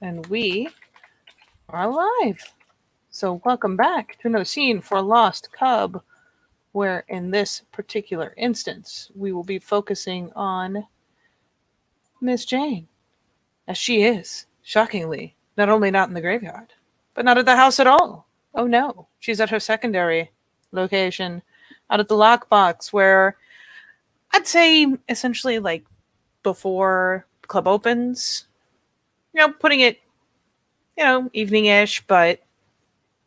And we are live. So, welcome back to No Scene for Lost Cub, where in this particular instance, we will be focusing on Miss Jane, as she is, shockingly, not only not in the graveyard, but not at the house at all. Oh no, she's at her secondary location, out at the lockbox, where I'd say essentially like before the club opens, putting it, evening ish, but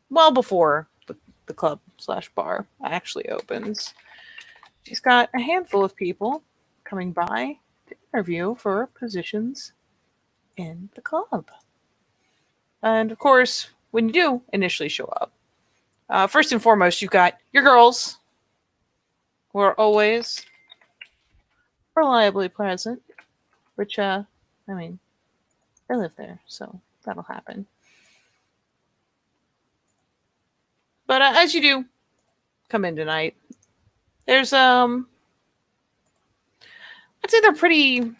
well before the club slash bar actually opens. She's got a handful of people coming by to interview for positions in the club. And of course, when you do initially show up, first and foremost, you've got your girls who are always reliably present, which, I mean, they live there, so that'll happen. But as you do come in tonight, there's, I'd say they're pretty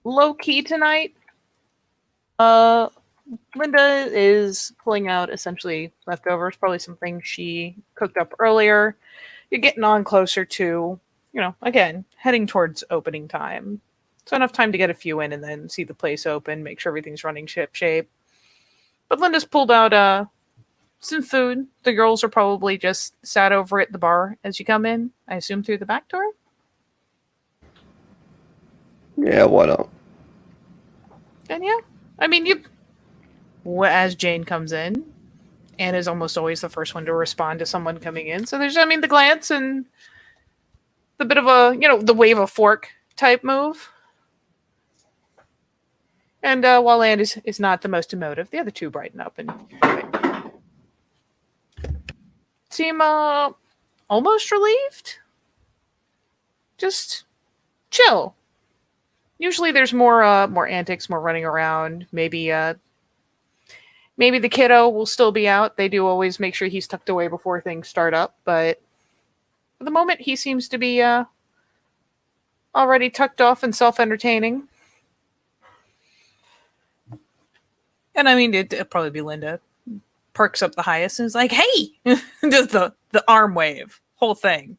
low key tonight. Uh, Linda is pulling out essentially leftovers, probably something she cooked up earlier. You're getting on closer to, again, heading towards opening time. So enough time to get a few in and then see the place open, make sure everything's running ship shape. But Linda's pulled out some food. The girls are probably just sat over at the bar as you come in, I assume through the back door. Yeah, why not? And yeah, I mean, as Jane comes in, Anne is almost always the first one to respond to someone coming in. So there's, the glance and the bit of a, the wave a fork type move. And while Anne is not the most emotive, the other two brighten up and seem almost relieved. Just chill. Usually there's more antics, more running around. Maybe the kiddo will still be out. They do always make sure he's tucked away before things start up, but for the moment he seems to be already tucked off and self-entertaining. And I mean, it'd probably be Linda. Perks up the highest and is like, hey! Just the arm wave. Whole thing.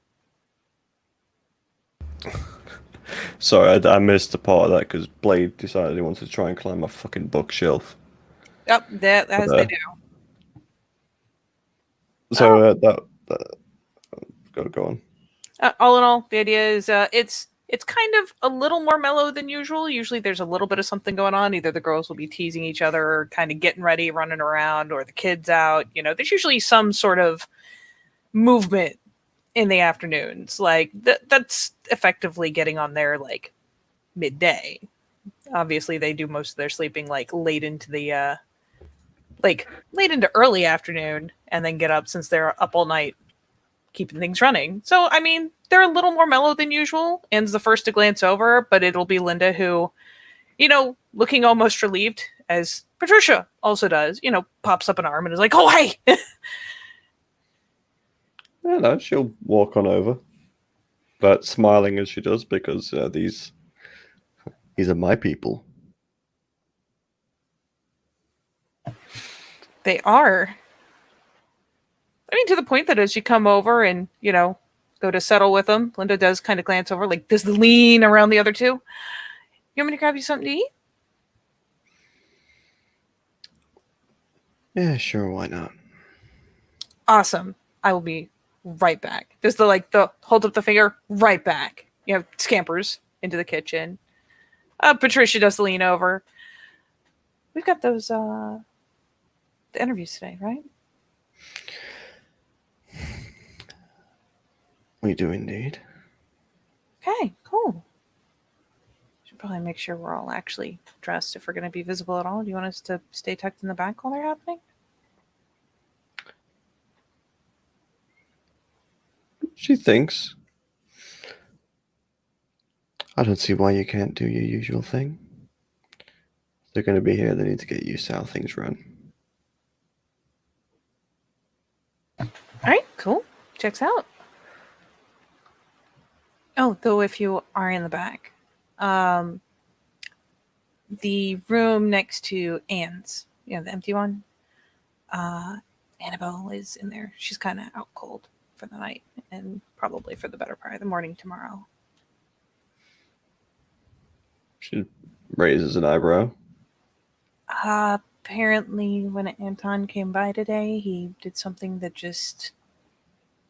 Sorry, I missed a part of that because Blade decided he wanted to try and climb a fucking bookshelf. Yep, that as they do. So go on. All in all, the idea is it's kind of a little more mellow than usual. Usually there's a little bit of something going on. Either the girls will be teasing each other or kind of getting ready, running around, or the kids out. There's usually some sort of movement in the afternoons. Like that's effectively getting on there like midday. Obviously they do most of their sleeping like late into the late into early afternoon and then get up since they're up all night keeping things running. So, I mean, they're a little more mellow than usual. Anne's the first to glance over, but it'll be Linda who, looking almost relieved, as Patricia also does, pops up an arm and is like, oh, hey! Yeah, no, she'll walk on over, but smiling as she does because these are my people. They are. I mean, to the point that as you come over and, go to settle with them, Linda does kind of glance over, like, does the lean around the other two? You want me to grab you something to eat? Yeah, sure, why not? Awesome. I will be right back. Does the hold up the finger, right back. Scampers into the kitchen. Patricia does lean over. We've got those the interviews today, right? We do indeed. Okay, cool. Should probably make sure we're all actually dressed if we're going to be visible at all. Do you want us to stay tucked in the back while they're happening? She thinks. I don't see why you can't do your usual thing. If they're going to be here, they need to get used to how things run. All right, cool. Checks out. Oh, though if you are in the back, the room next to Anne's, the empty one. Uh, Annabelle is in there. She's kind of out cold for the night and probably for the better part of the morning tomorrow. She raises an eyebrow. Apparently, when Anton came by today, he did something that just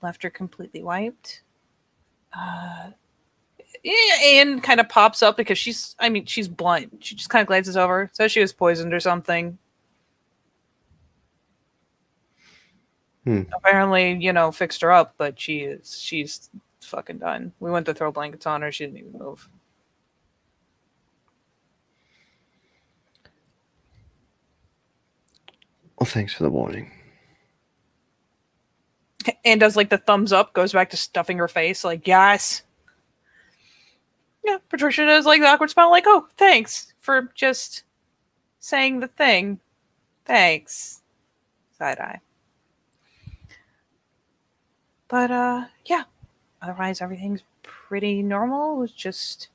left her completely wiped. Uh, yeah, Anne kind of pops up because she's blunt. She just kind of glances over, says she was poisoned or something. Apparently, fixed her up, but she's fucking done. We went to throw blankets on her. She didn't even move. Well, thanks for the warning. And does like the thumbs up, goes back to stuffing her face, like, yes. Yeah, Patricia does like the awkward smile, like, oh, thanks for just saying the thing. Thanks. Side eye. But yeah. Otherwise everything's pretty normal. It was just,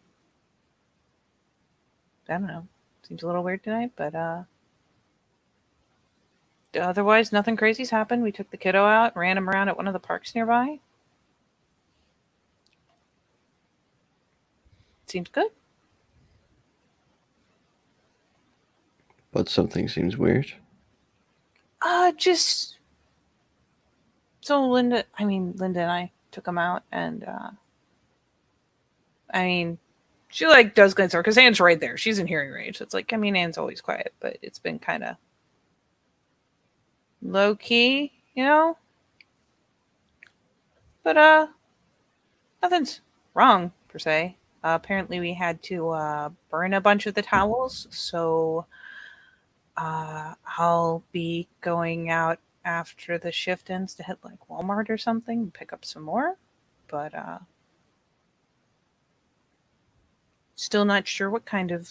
I don't know. Seems a little weird tonight, but otherwise nothing crazy's happened. We took the kiddo out, ran him around at one of the parks nearby. Seems good. But something seems weird. Just so Linda and I took him out, and she like does glance over because Anne's right there. She's in hearing range. So it's like, Anne's always quiet, but it's been kind of low key, But nothing's wrong per se. Apparently, we had to burn a bunch of the towels, so I'll be going out after the shift ends to hit like Walmart or something and pick up some more. But still not sure what kind of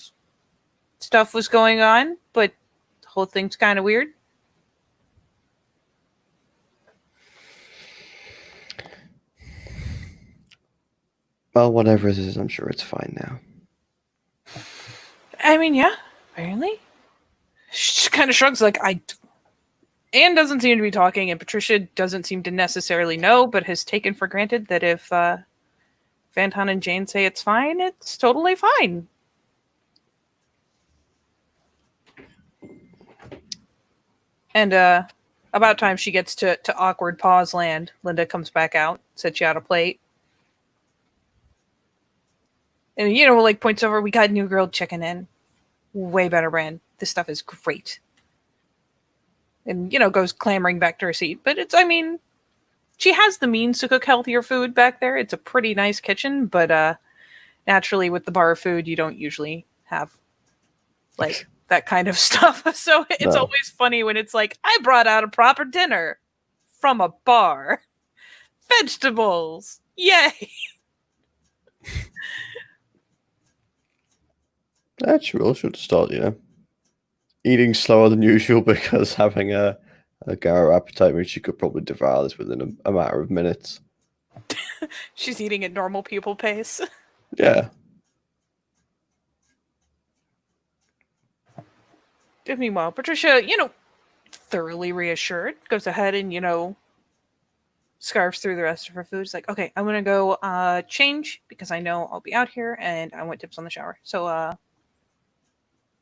stuff was going on, but the whole thing's kind of weird. Well, whatever it is, I'm sure it's fine now. Yeah, apparently. She kind of shrugs like, Anne doesn't seem to be talking, and Patricia doesn't seem to necessarily know, but has taken for granted that if Vanton and Jane say it's fine, it's totally fine. And about time she gets to awkward pause land, Linda comes back out, sets you out a plate. And, like points over, we got new grilled chicken in. Way better brand. This stuff is great. And, goes clamoring back to her seat. But it's, she has the means to cook healthier food back there. It's a pretty nice kitchen, but naturally with the bar food, you don't usually have like that kind of stuff. So it's always funny when it's like, I brought out a proper dinner from a bar. Vegetables. Yay. Actually, should start, eating slower than usual because having a Garo appetite means she could probably devour this within a matter of minutes. She's eating at normal pupil pace. Yeah. Meanwhile, Patricia, thoroughly reassured, goes ahead and, scarfs through the rest of her food. She's like, okay, I'm gonna go change because I know I'll be out here and I want tips on the shower. So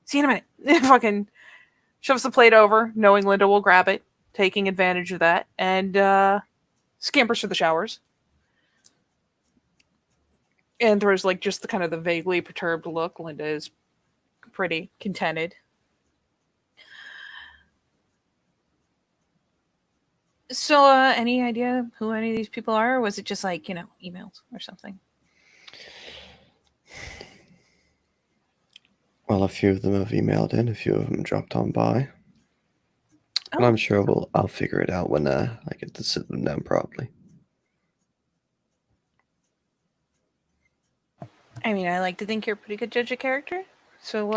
see you in a minute. Fucking shoves the plate over, knowing Linda will grab it, taking advantage of that, and scampers for the showers. And throws like just the kind of the vaguely perturbed look. Linda is pretty contented. So, any idea who any of these people are? Or was it just like, emails or something? Well, a few of them have emailed in, a few of them dropped on by. Oh. And I'm sure I'll figure it out when I get to sit them down properly. I like to think you're a pretty good judge of character. So,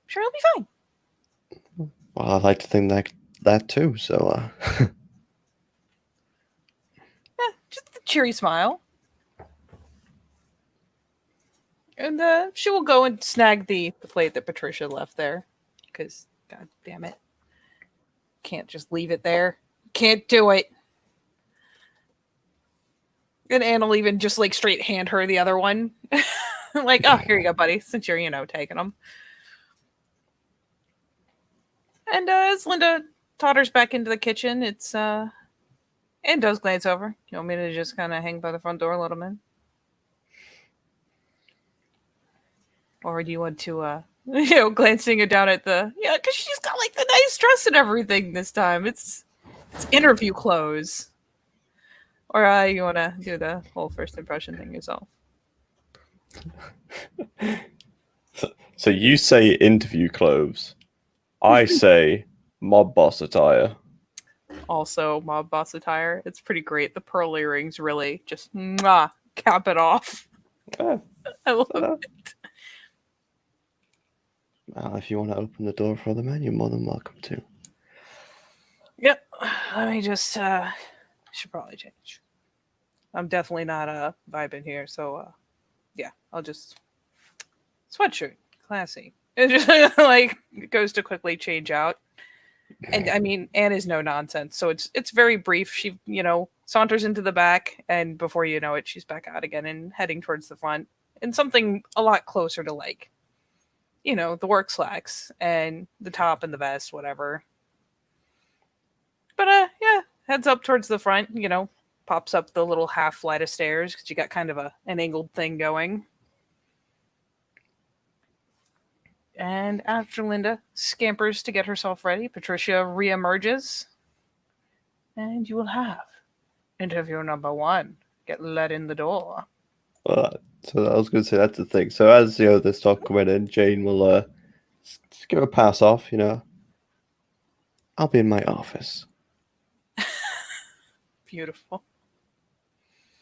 sure it'll be fine. Well, I like to think that too, so, yeah, just a cheery smile. And she will go and snag the plate that Patricia left there. Because, god damn it. Can't just leave it there. Can't do it. And Anne will even just like straight hand her the other one. Like, oh, here you go, buddy, since you're, taking them. And as Linda totters back into the kitchen, it's Anne does glance over. You want me to just kind of hang by the front door, let him in? Or do you want to, glancing it down at because she's got like the nice dress and everything this time. It's interview clothes. Or you want to do the whole first impression thing yourself? So you say interview clothes. I say mob boss attire. Also, mob boss attire. It's pretty great. The pearl earrings really just cap it off. Yeah, I love so, it. if you want to open the door for the man, you're more than welcome to. Yep. Let me just should probably change. I'm definitely not vibing here, so yeah, I'll just sweatshirt, classy. It just like goes to quickly change out. And I mean, Anne is no nonsense, so it's very brief. She saunters into the back, and before you know it, she's back out again and heading towards the front, in something a lot closer to like, the work slacks and the top and the vest, whatever. But yeah, heads up towards the front. Pops up the little half flight of stairs because you got kind of an angled thing going. And after Linda scampers to get herself ready, Patricia reemerges, and you will have interview number 1. Get let in the door. So I was going to say that's the thing. So as they start coming in, Jane will just give a pass off. I'll be in my office. Beautiful.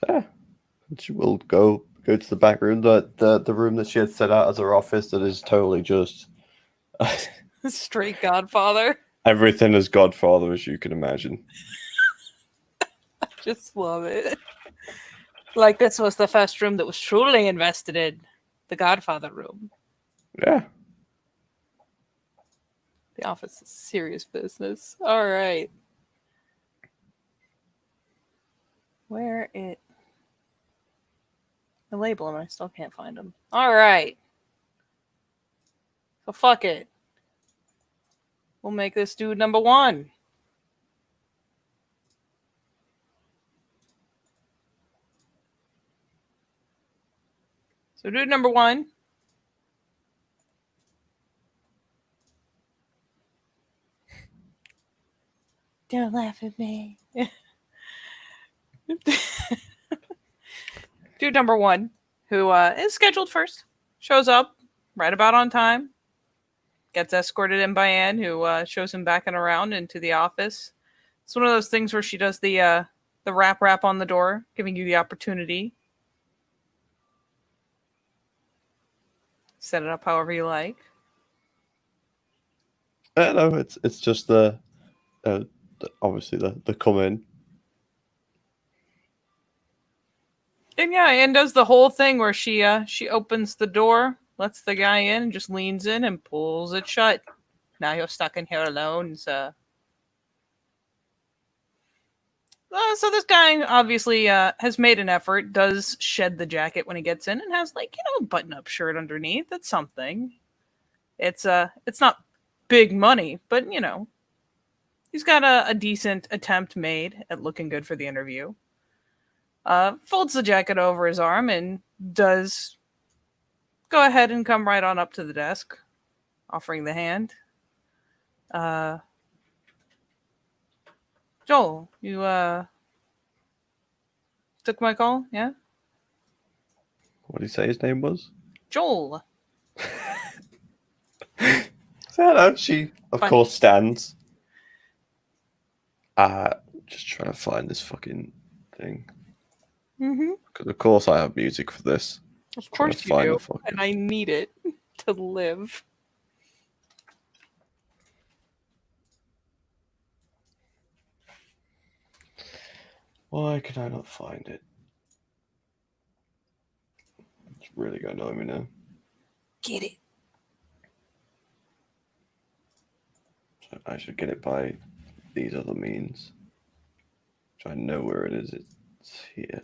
Yeah, she will go to the back room, the room that she had set out as her office. That is totally just Straight Godfather. everything as Godfather as you can imagine. Just love it. Like this was the first room that was truly invested in. The Godfather room. Yeah. The office is serious business. All right. Where it? The label, and I still can't find them. All right. So fuck it. We'll make this dude number 1. So dude number 1. Don't laugh at me. Dude number 1, who is scheduled first, shows up right about on time, gets escorted in by Anne, who shows him back and around into the office. It's one of those things where she does the rap on the door, giving you the opportunity. Set it up however you like. No, it's just obviously the come in. And yeah, Anne does the whole thing where she opens the door, lets the guy in, and just leans in and pulls it shut. Now you're stuck in here alone, sir. So this guy obviously has made an effort, does shed the jacket when he gets in, and has like a button-up shirt underneath. It's something. It's not big money, but he's got a decent attempt made at looking good for the interview. Folds the jacket over his arm and does go ahead and come right on up to the desk, offering the hand. Joel, you took my call, yeah? What did he say his name was? Joel. So she of Fine. course stands. Just trying to find this fucking thing. Because of course I have music for this. Of course you find do, the fucking... and I need it to live. Why can I not find it? really going to annoy me now. Get it. So I should get it by these other means. Which I know where it is. It's here.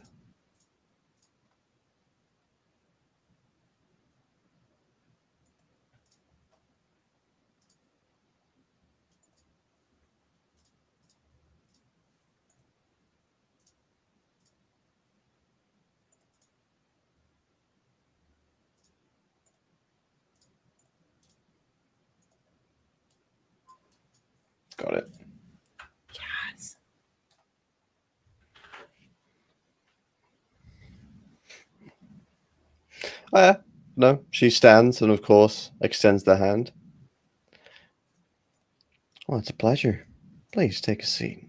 Got it. Yes. Oh, yeah. No, she stands and, of course, extends the hand. Oh, it's a pleasure. Please take a seat.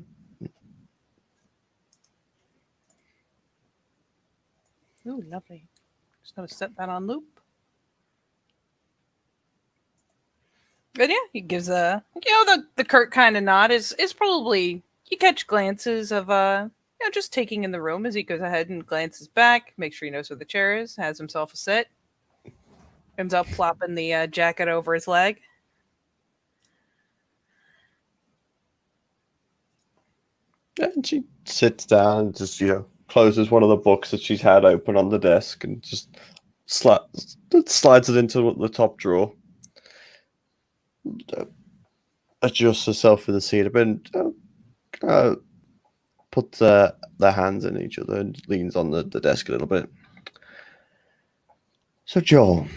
Ooh, lovely. Just gonna set that on loop. But yeah, he gives the curt kind of nod is probably you catch glances of just taking in the room as he goes ahead and glances back, make sure he knows where the chair is, has himself a sit, ends up flopping the jacket over his leg. And she sits down and just, closes one of the books that she's had open on the desk and just slides it into the top drawer. Adjusts herself in the seat a bit and puts their hands in each other and leans on the desk a little bit. So, Joel,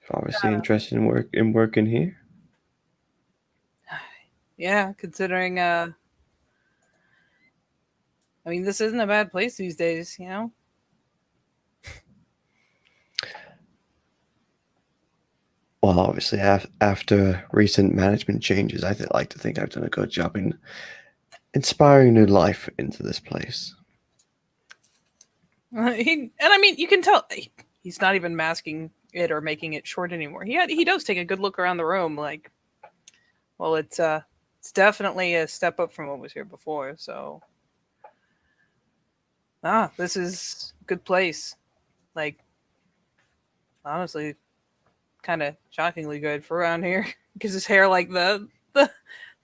you're obviously interested in working here. Yeah, considering I mean, this isn't a bad place these days, you know? Well, obviously, after recent management changes, like to think I've done a good job in inspiring new life into this place. And I mean, you can tell he's not even masking it or making it short anymore. He does take a good look around the room, like, well, it's definitely a step up from what was here before. So, this is a good place. Like, honestly, kind of shockingly good for around here. Because his hair, like the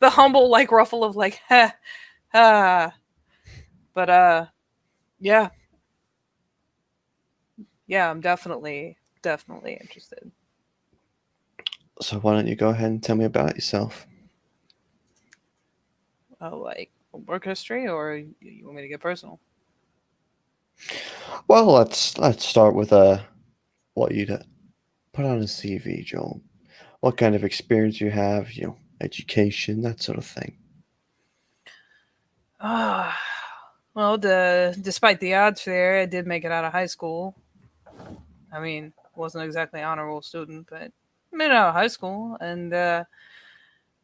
humble like ruffle of like, ha, ha. But yeah, yeah, I'm definitely interested. So why don't you go ahead and tell me about yourself? Oh, like work history, or you want me to get personal? Well, let's start with what you'd put on a CV, Joel. What kind of experience you have, education, that sort of thing. Ah, well, despite the odds there, I did make it out of high school. I mean, wasn't exactly honor roll student, but made it out of high school and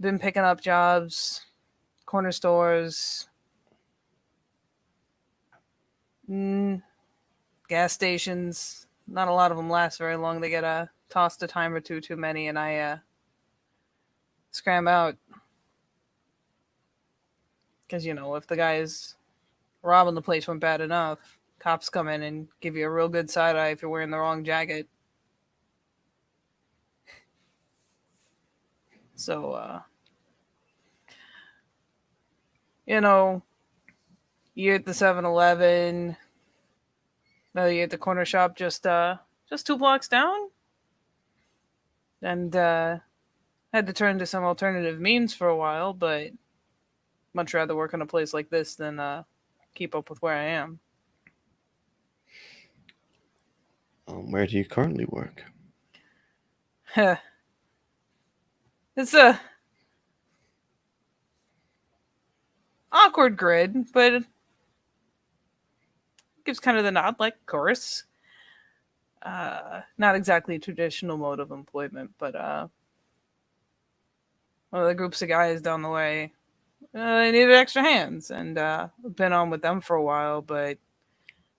been picking up jobs, corner stores, mm, gas stations. Not a lot of them last very long. They get tossed a time or two too many, and I scram out because if the guys robbing the place went bad enough, cops come in and give you a real good side eye if you're wearing the wrong jacket. So, you know, you're at the 7-Eleven, no, you're at the corner shop just 2 blocks down, and had to turn to some alternative means for a while, but much rather work in a place like this than keep up with where I am. Where do you currently work? It's a awkward grid, but it gives kind of the nod, like chorus. Not exactly a traditional mode of employment, but one of the groups of guys down the way, they needed extra hands, and I've been on with them for a while, but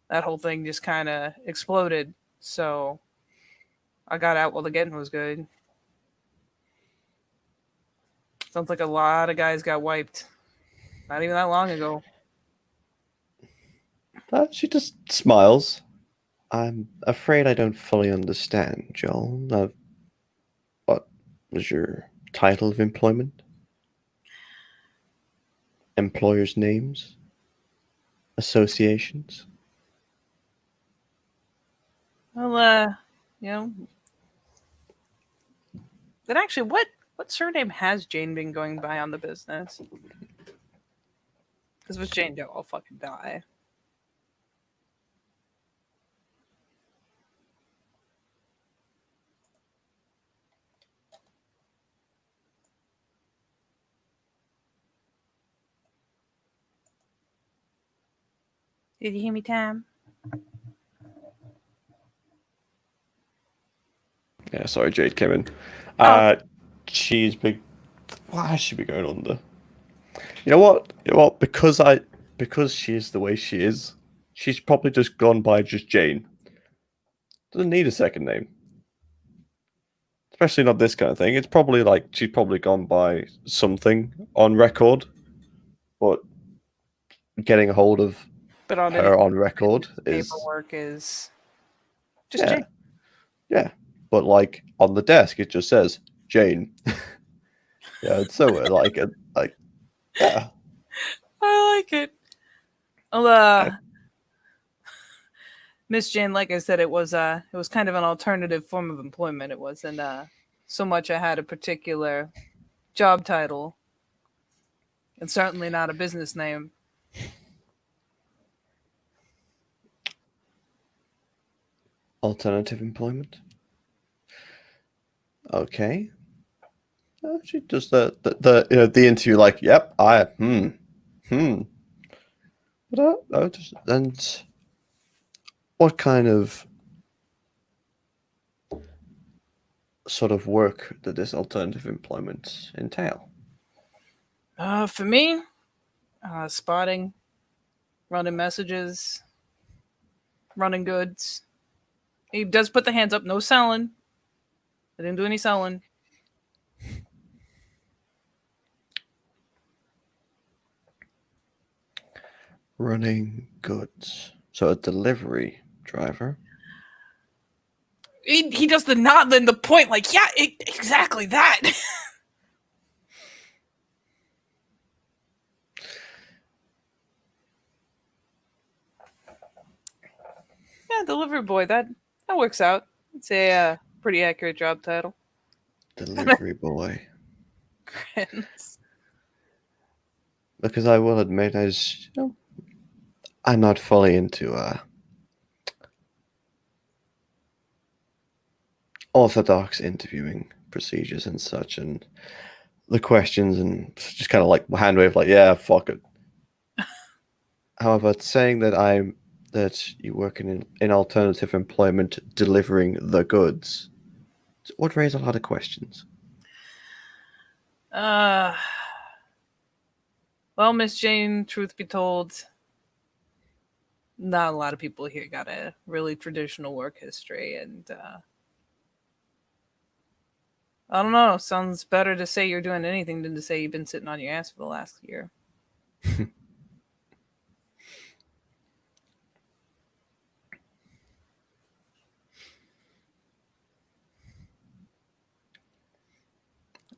that whole thing just kind of exploded. So I got out while the getting was good. Sounds like a lot of guys got wiped. Not even that long ago. She just smiles. I'm afraid I don't fully understand, Joel. What was your title of employment? Employers' names? Associations? Well, you know, but actually, what surname has Jane been going by on the business? Because if it's Jane Doe, I'll fucking die. Did you hear me, Tam? Yeah, sorry, Jade came in. Oh, Uh, she's been. Why has she been going under? You know what? You know what? Because she is the way she is, she's probably just gone by just Jane. Doesn't need a second name. Especially not this kind of thing. It's probably like she's probably gone by something on record, but getting a hold of but on any her on record business is paperwork is just yeah, Jane. yeah. But like on the desk, it just says Jane. Yeah, it's so weird. Like yeah. I like it. Well, I- Miss Jane, like I said, it was kind of an alternative form of employment. It wasn't so much I had a particular job title, and certainly not a business name. Alternative employment. Okay. She does the interview like, yep, hmm. But just, and what kind of sort of work did this alternative employment entail? For me, spotting, running messages, running goods. He does put the hands up. No selling. I didn't do any selling. Running goods. So a delivery driver. He does the not then the point like yeah exactly that. Yeah, delivery boy. That works out. It's a pretty accurate job title. Delivery boy. Grins. Because I will admit, I'm not fully into orthodox interviewing procedures and such, and the questions, and just kind of like hand wave, like, yeah, fuck it. However, saying that you work in alternative employment delivering the goods would raise a lot of questions. Uh, well, Miss Jane, truth be told, not a lot of people here got a really traditional work history, and I don't know. Sounds better to say you're doing anything than to say you've been sitting on your ass for the last year.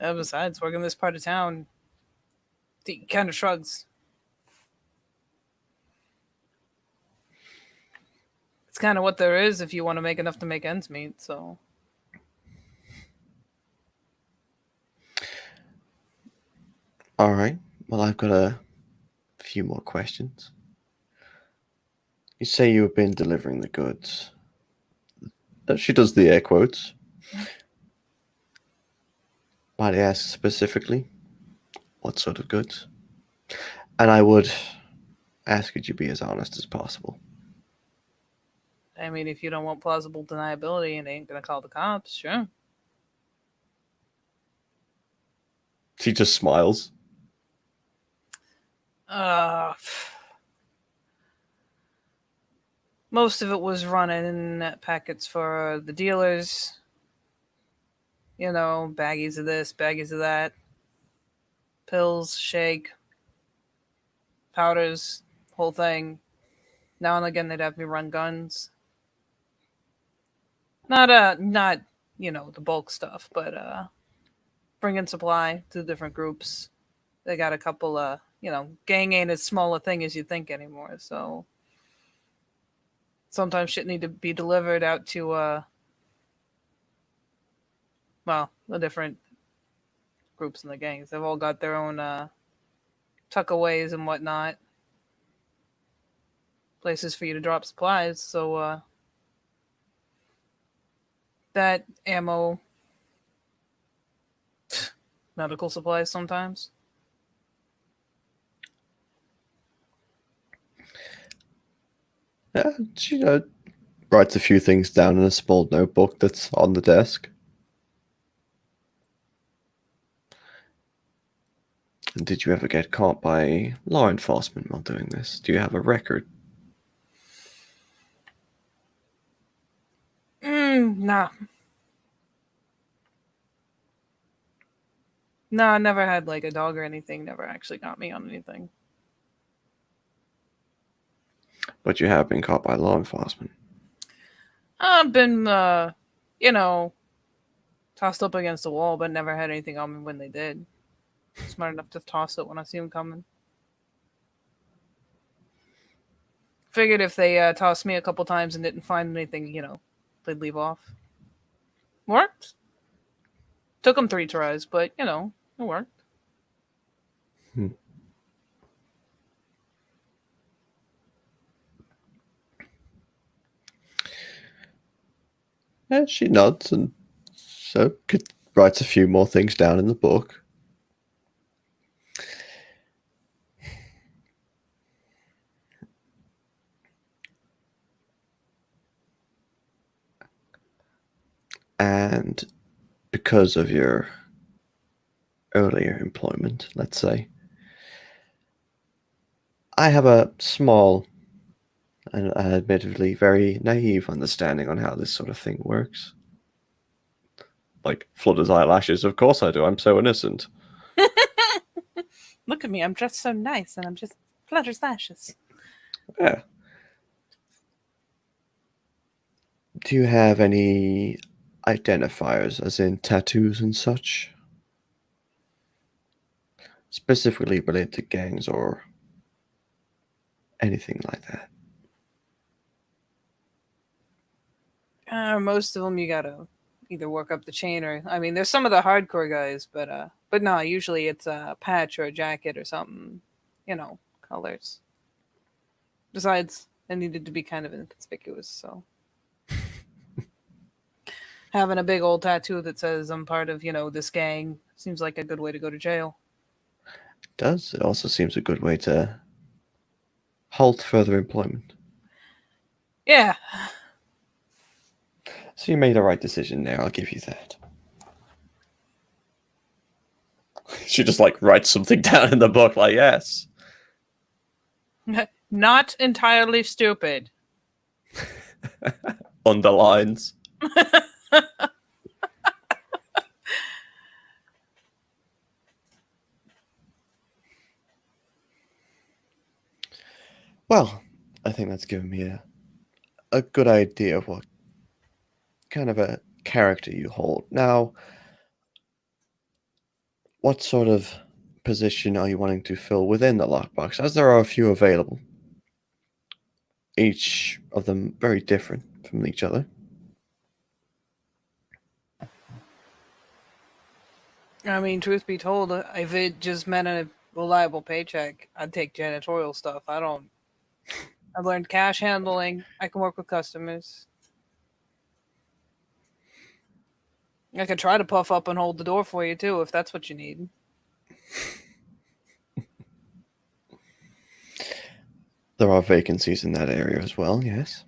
Besides, working this part of town, he kind of shrugs. It's kind of what there is if you want to make enough to make ends meet. So, All right. Well, I've got a few more questions. You say you've been delivering the goods. She does the air quotes. Might I ask specifically what sort of goods? And I would ask that you be as honest as possible. I mean, if you don't want plausible deniability and they ain't gonna call the cops, sure. She just smiles. Uh, most of it was running packets for the dealers. You know, baggies of this, baggies of that, pills, shake, powders, whole thing. Now and again, they'd have me run guns. Not the bulk stuff, but bringing supply to different groups. They got a couple gang ain't as small a thing as you think anymore. So sometimes shit need to be delivered out to the different groups in the gangs. They've all got their own tuckaways and whatnot, places for you to drop supplies. So that ammo, medical supplies sometimes. Yeah, she writes a few things down in a small notebook that's on the desk. And did you ever get caught by law enforcement while doing this? Do you have a record? Nah. No, I never had like a dog or anything. Never actually got me on anything. But you have been caught by law enforcement. I've been, you know, tossed up against the wall, but never had anything on me when they did. Smart enough to toss it when I see them coming. Figured if they tossed me a couple times and didn't find anything, they'd leave off. Worked. Took them 3 tries, but it worked. Hmm. Yeah, she nods and so writes a few more things down in the book. And because of your earlier employment, let's say, I have a small and admittedly very naive understanding on how this sort of thing works. Like, Flutter's eyelashes, of course I do. I'm so innocent. Look at me. I'm dressed so nice and I'm just flutters lashes. Yeah. Do you have any identifiers, as in tattoos and such? Specifically related to gangs or anything like that? Most of them you gotta either work up the chain or I mean, there's some of the hardcore guys, but no, usually it's a patch or a jacket or something, colors. Besides, it needed to be kind of inconspicuous, so having a big old tattoo that says I'm part of this gang seems like a good way to go to jail. It does. It also seems a good way to halt further employment. Yeah. So you made the right decision there, I'll give you that. She just writes something down in the book, yes. Not entirely stupid. Underlines. Well, I think that's given me a good idea of what kind of a character you hold. Now, what sort of position are you wanting to fill within the lockbox? As there are a few available, each of them very different from each other. I mean, truth be told, if it just meant a reliable paycheck, I'd take janitorial stuff. I don't. I've learned cash handling. I can work with customers. I could try to puff up and hold the door for you too, if that's what you need. There are vacancies in that area as well, yes.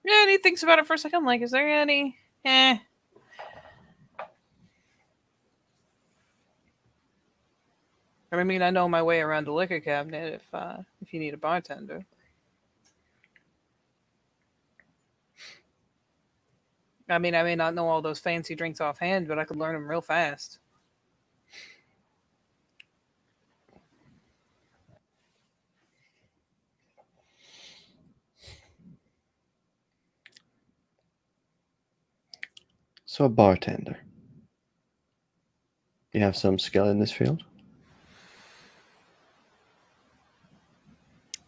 Yeah, and he thinks about it for a second. Like, is there any? I mean, I know my way around a liquor cabinet if you need a bartender. I mean, I may not know all those fancy drinks offhand, but I could learn them real fast. So, a bartender. You have some skill in this field?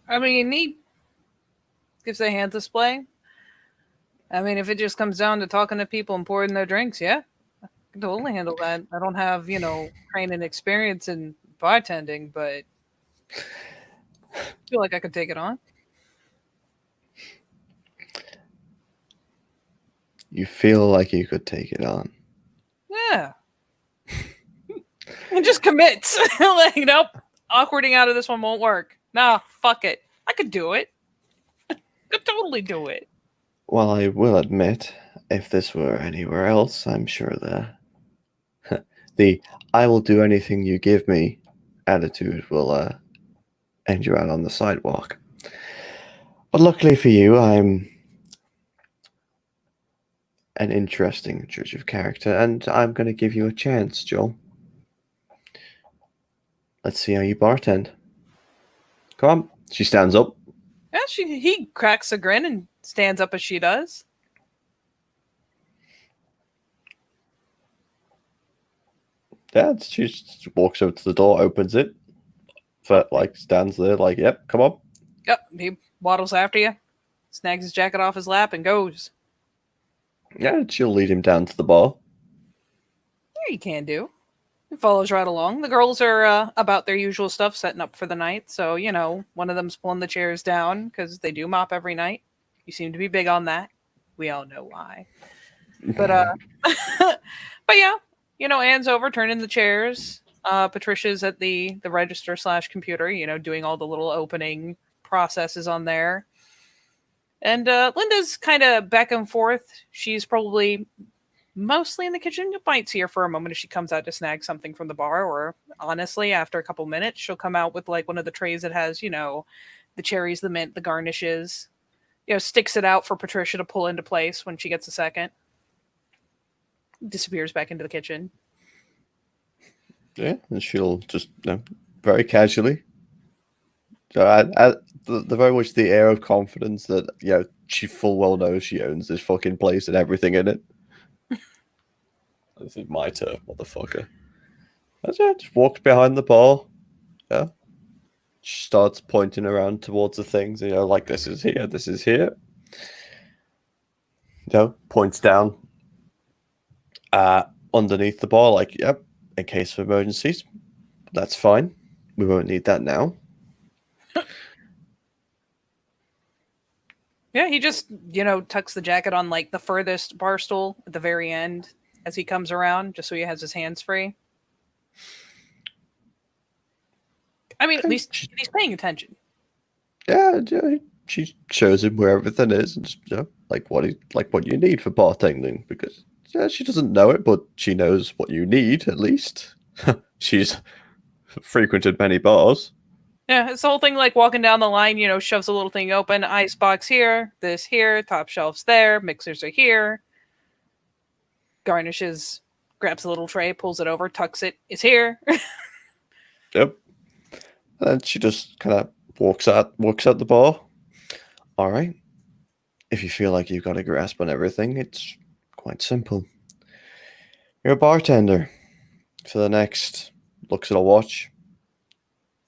I mean, he gives a hand display. I mean, if it just comes down to talking to people and pouring their drinks, yeah, I can totally handle that. I don't have, training experience in bartending, but I feel like I could take it on. You feel like you could take it on. Yeah. And just commits. Like, nope, awkwarding out of this one won't work. Nah, fuck it. I could do it. Could totally do it. Well, I will admit, if this were anywhere else, I'm sure the I will do anything you give me attitude will end you out on the sidewalk. But luckily for you, I'm an interesting judge of character, and I'm going to give you a chance, Joel. Let's see how you bartend. Come on. She stands up. Yeah, he cracks a grin and stands up as she does. Yeah, she just walks over to the door, opens it, like stands there, like, yep, come on. Yep, he waddles after you, snags his jacket off his lap, and goes. Yeah, she'll lead him down to the bar. Yeah, you can do. He follows right along. The girls are about their usual stuff, setting up for the night. So, one of them's pulling the chairs down because they do mop every night. You seem to be big on that. We all know why. But, but yeah, Anne's over turning the chairs. Patricia's at the register / computer, doing all the little opening processes on there. And Linda's kind of back and forth. She's probably mostly in the kitchen. You might see her for a moment if she comes out to snag something from the bar, or honestly, after a couple minutes, she'll come out with like one of the trays that has, the cherries, the mint, the garnishes. Sticks it out for Patricia to pull into place when she gets a second. Disappears back into the kitchen. Yeah, and she'll just very casually. So the very much the air of confidence that she full well knows she owns this fucking place and everything in it. This is my turf, motherfucker. That's it. Just walks behind the bar. Yeah. She starts pointing around towards the things. Like this is here. This is here. Points down. Underneath the bar, like, yep, in case of emergencies. That's fine. We won't need that now. Yeah, he just, tucks the jacket on like the furthest bar stool at the very end as he comes around, just so he has his hands free. I mean, at least he's paying attention. Yeah, she shows him where everything is, and just, like what you need for bartending, because she doesn't know it, but she knows what you need at least. She's frequented many bars. Yeah, it's the whole thing like walking down the line, shoves a little thing open, ice box here, this here, top shelves there, mixers are here. Garnishes, grabs a little tray, pulls it over, tucks it, it's here. Yep. And she just kind of walks out the bar. All right. If you feel like you've got a grasp on everything, it's quite simple. You're a bartender for the next, looks at a watch,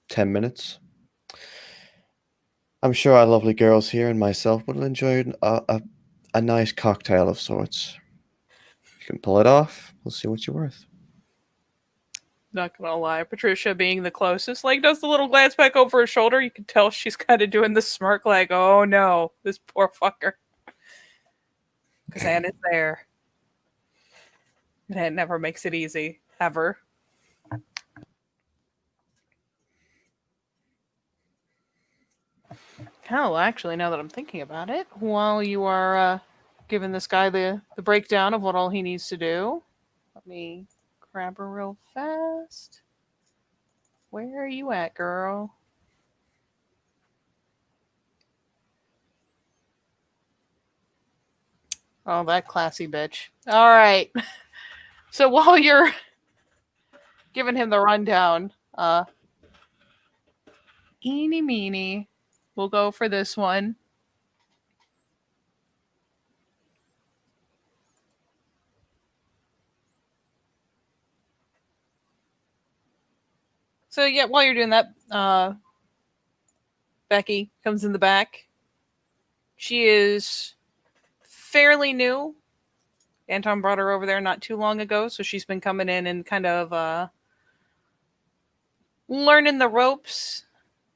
10 minutes. I'm sure our lovely girls here and myself will enjoy a nice cocktail of sorts. You can pull it off. We'll see what you're worth. Not gonna lie, Patricia being the closest, like does the little glance back over her shoulder. You can tell she's kind of doing the smirk, like, oh no, this poor fucker. Because Anne is there. And it never makes it easy, ever. Hell, actually, now that I'm thinking about it, while you are giving this guy the breakdown of what all he needs to do, let me grab her real fast. Where are you at, girl? Oh, that classy bitch. All right. So while you're giving him the rundown, eeny meeny, we'll go for this one. So yeah, while you're doing that, Becky comes in the back. She is fairly new. Anton brought her over there not too long ago, so she's been coming in and kind of learning the ropes,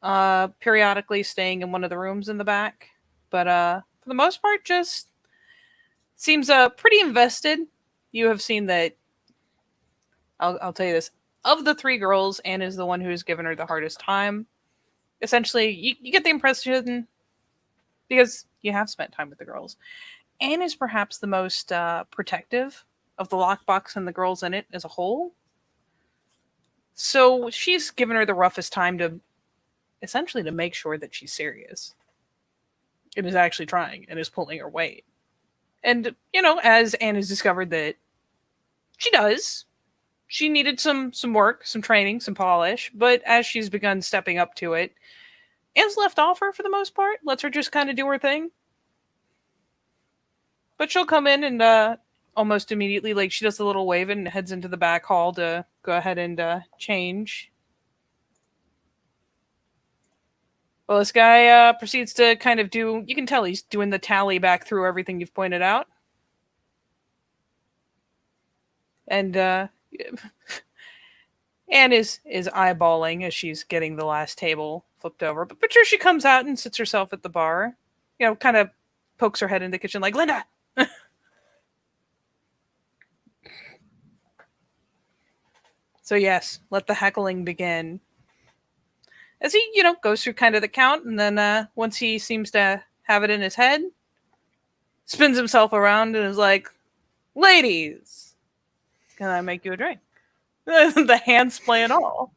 periodically staying in one of the rooms in the back. But for the most part, just seems pretty invested. You have seen that. I'll tell you this: of the three girls, Anne is the one who has given her the hardest time. Essentially, you get the impression because you have spent time with the girls. Anne is perhaps the most protective of the lockbox and the girls in it as a whole. So she's given her the roughest time to essentially to make sure that she's serious. It is actually trying and is pulling her weight. And, as Anne has discovered that she does, she needed some work, some training, some polish, but as she's begun stepping up to it, Anne's left off her for the most part, lets her just kind of do her thing. But she'll come in and almost immediately, like she does a little wave and heads into the back hall to go ahead and change. Well, this guy proceeds to kind of do. You can tell he's doing the tally back through everything you've pointed out, and Anne is eyeballing as she's getting the last table flipped over. But Patricia comes out and sits herself at the bar. Kind of pokes her head in the kitchen like, Linda. So yes, let the heckling begin. As he, goes through kind of the count, and then once he seems to have it in his head, spins himself around and is like, ladies, can I make you a drink? The hands play and all.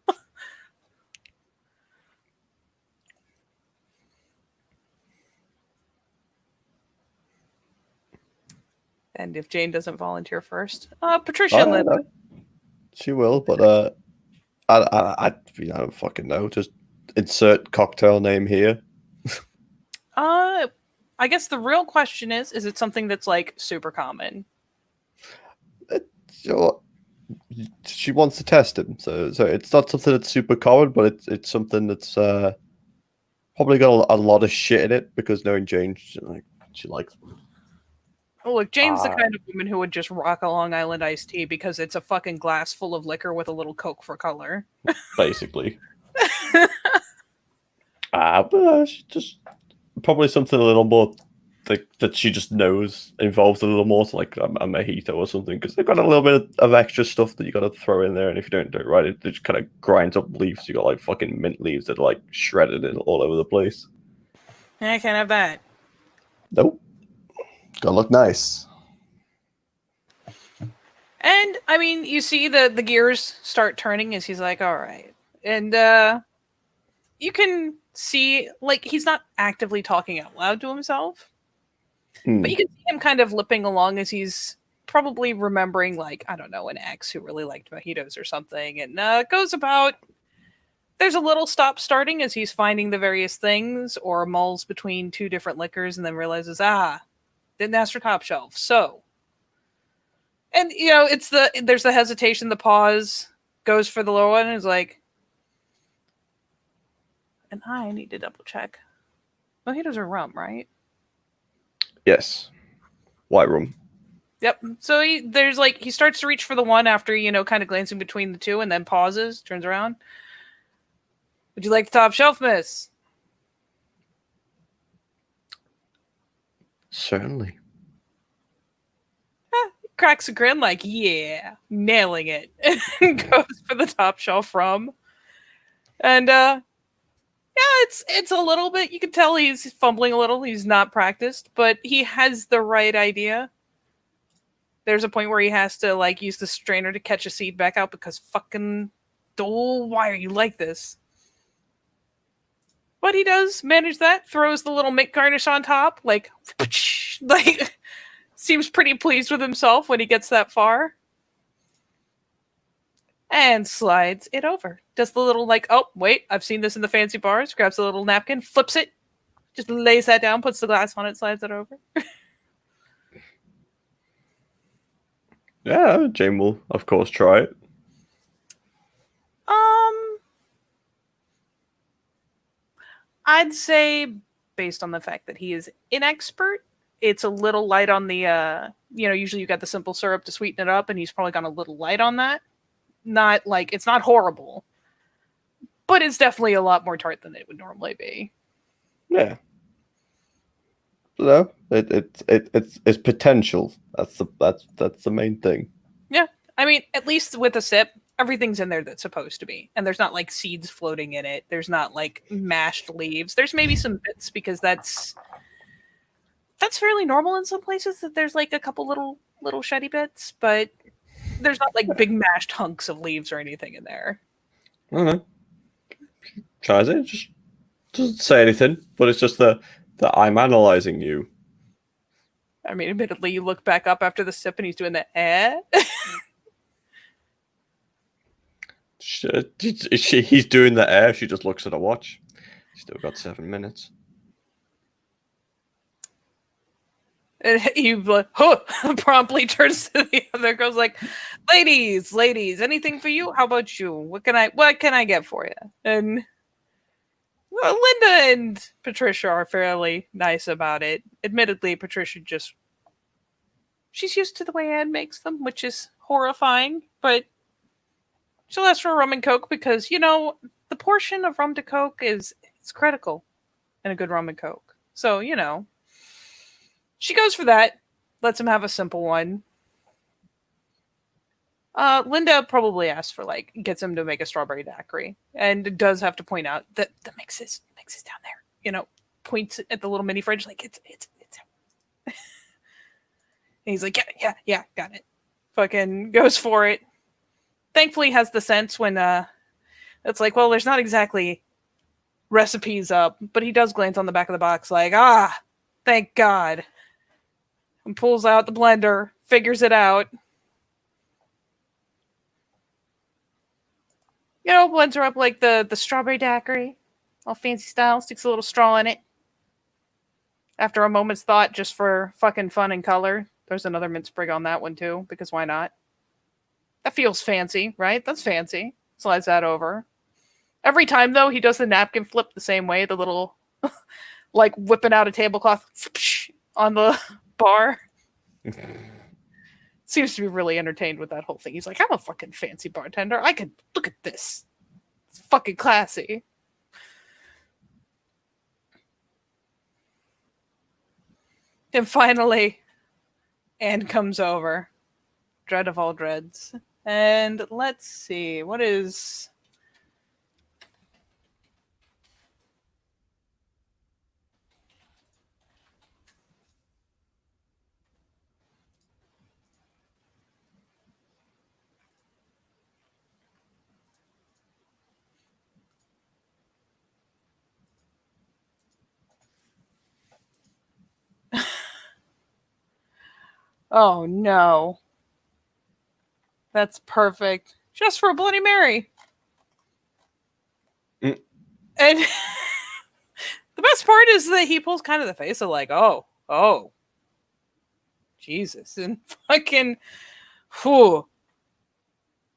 And if Jane doesn't volunteer first, Patricia and Linda. She will, but I don't fucking know. Just insert cocktail name here. I guess the real question is it something that's like super common? She wants to test him, so it's not something that's super common, but it's something that's probably got a lot of shit in it because knowing Jane, she likes. Oh, look, Jane's the kind of woman who would just rock a Long Island iced tea because it's a fucking glass full of liquor with a little Coke for color. Basically. But just probably something a little more that she just knows involves a little more, so like a mojito or something, because they've got a little bit of extra stuff that you got to throw in there, and if you don't do it right, it just kind of grinds up leaves. You got like fucking mint leaves that are like shredded and all over the place. I can't have that. Nope. Gotta look nice. And I mean, you see the gears start turning as he's like, all right. And you can see, like, he's not actively talking out loud to himself, but you can see him kind of lipping along as he's probably remembering, like, I don't know, an ex who really liked mojitos or something. And goes about, there's a little stop starting as he's finding the various things or mulls between two different liquors and then realizes, didn't ask for top shelf. So, and there's the hesitation, the pause, goes for the lower one and is like, and I need to double check. Mojitos are rum, right? Yes. White rum. Yep. So he starts to reach for the one after, kind of glancing between the two and then pauses, turns around. Would you like the top shelf, miss? Certainly. Cracks a grin like, yeah, nailing it. And goes for the top shelf rum. And it's a little bit, you can tell he's fumbling a little, he's not practiced, but he has the right idea. There's a point where he has to like use the strainer to catch a seed back out because fucking why are you like this? But he does manage that, throws the little mint garnish on top, like seems pretty pleased with himself when he gets that far. And slides it over. Does the little like, oh, wait, I've seen this in the fancy bars, grabs a little napkin, flips it, just lays that down, puts the glass on it, slides it over. Yeah, Jane will, of course, try it. I'd say, based on the fact that he is inexpert, it's a little light on the, usually you got the simple syrup to sweeten it up, and he's probably gone a little light on that. Not like, it's not horrible, but it's definitely a lot more tart than it would normally be. Yeah. No, it's potential. That's the main thing. Yeah. I mean, at least with a sip, everything's in there that's supposed to be. And there's not like seeds floating in it. There's not like mashed leaves. There's maybe some bits because that's fairly normal in some places that there's like a couple little shitty bits, but there's not like big mashed hunks of leaves or anything in there. I don't know. Tries it, just doesn't say anything, but it's just the I'm analyzing you. I mean, admittedly, you look back up after the sip and he's doing the He's doing the air. She just looks at a watch. Still got 7 minutes. And he promptly turns to the other girls like, ladies, anything for you? How about you? What can I get for you? And well, Linda and Patricia are fairly nice about it. Admittedly, Patricia she's used to the way Anne makes them, which is horrifying, but she'll ask for a rum and coke because, the portion of rum to coke it's critical in a good rum and coke. So, she goes for that, lets him have a simple one. Linda probably asks for gets him to make a strawberry daiquiri, and does have to point out that the mix is down there. Points at the little mini fridge like it's. And he's like, yeah, got it. Fucking goes for it. Thankfully, has the sense when it's like, well, there's not exactly recipes up, but he does glance on the back of the box like, thank God. And pulls out the blender, figures it out. Blends her up like the strawberry daiquiri, all fancy style, sticks a little straw in it. After a moment's thought, just for fucking fun and color, there's another mint sprig on that one too, because why not? That feels fancy, right? That's fancy. Slides that over. Every time, though, he does the napkin flip the same way, the little, like, whipping out a tablecloth on the bar. Seems to be really entertained with that whole thing. He's like, I'm a fucking fancy bartender. I could look at this. It's fucking classy. And finally, Anne comes over. Dread of all dreads. And let's see, what is... Oh no. That's perfect. Just for a Bloody Mary. Mm. And the best part is that he pulls kind of the face of like, oh. Jesus. And fucking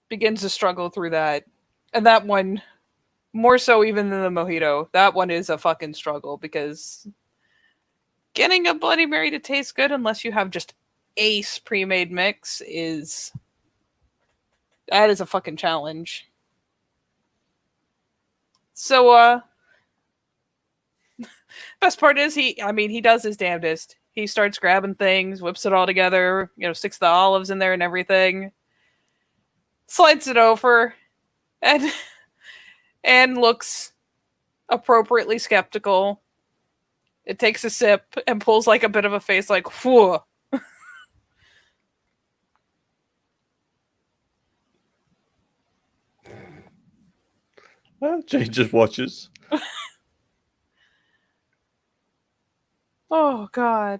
begins to struggle through that. And that one, more so even than the mojito, that one is a fucking struggle because getting a Bloody Mary to taste good unless you have just ace pre-made mix that is a fucking challenge. So, best part is he does his damnedest. He starts grabbing things, whips it all together, sticks the olives in there and everything, slides it over, and looks appropriately skeptical. It takes a sip and pulls like a bit of a face like, whew. Jane just watches. Oh, God.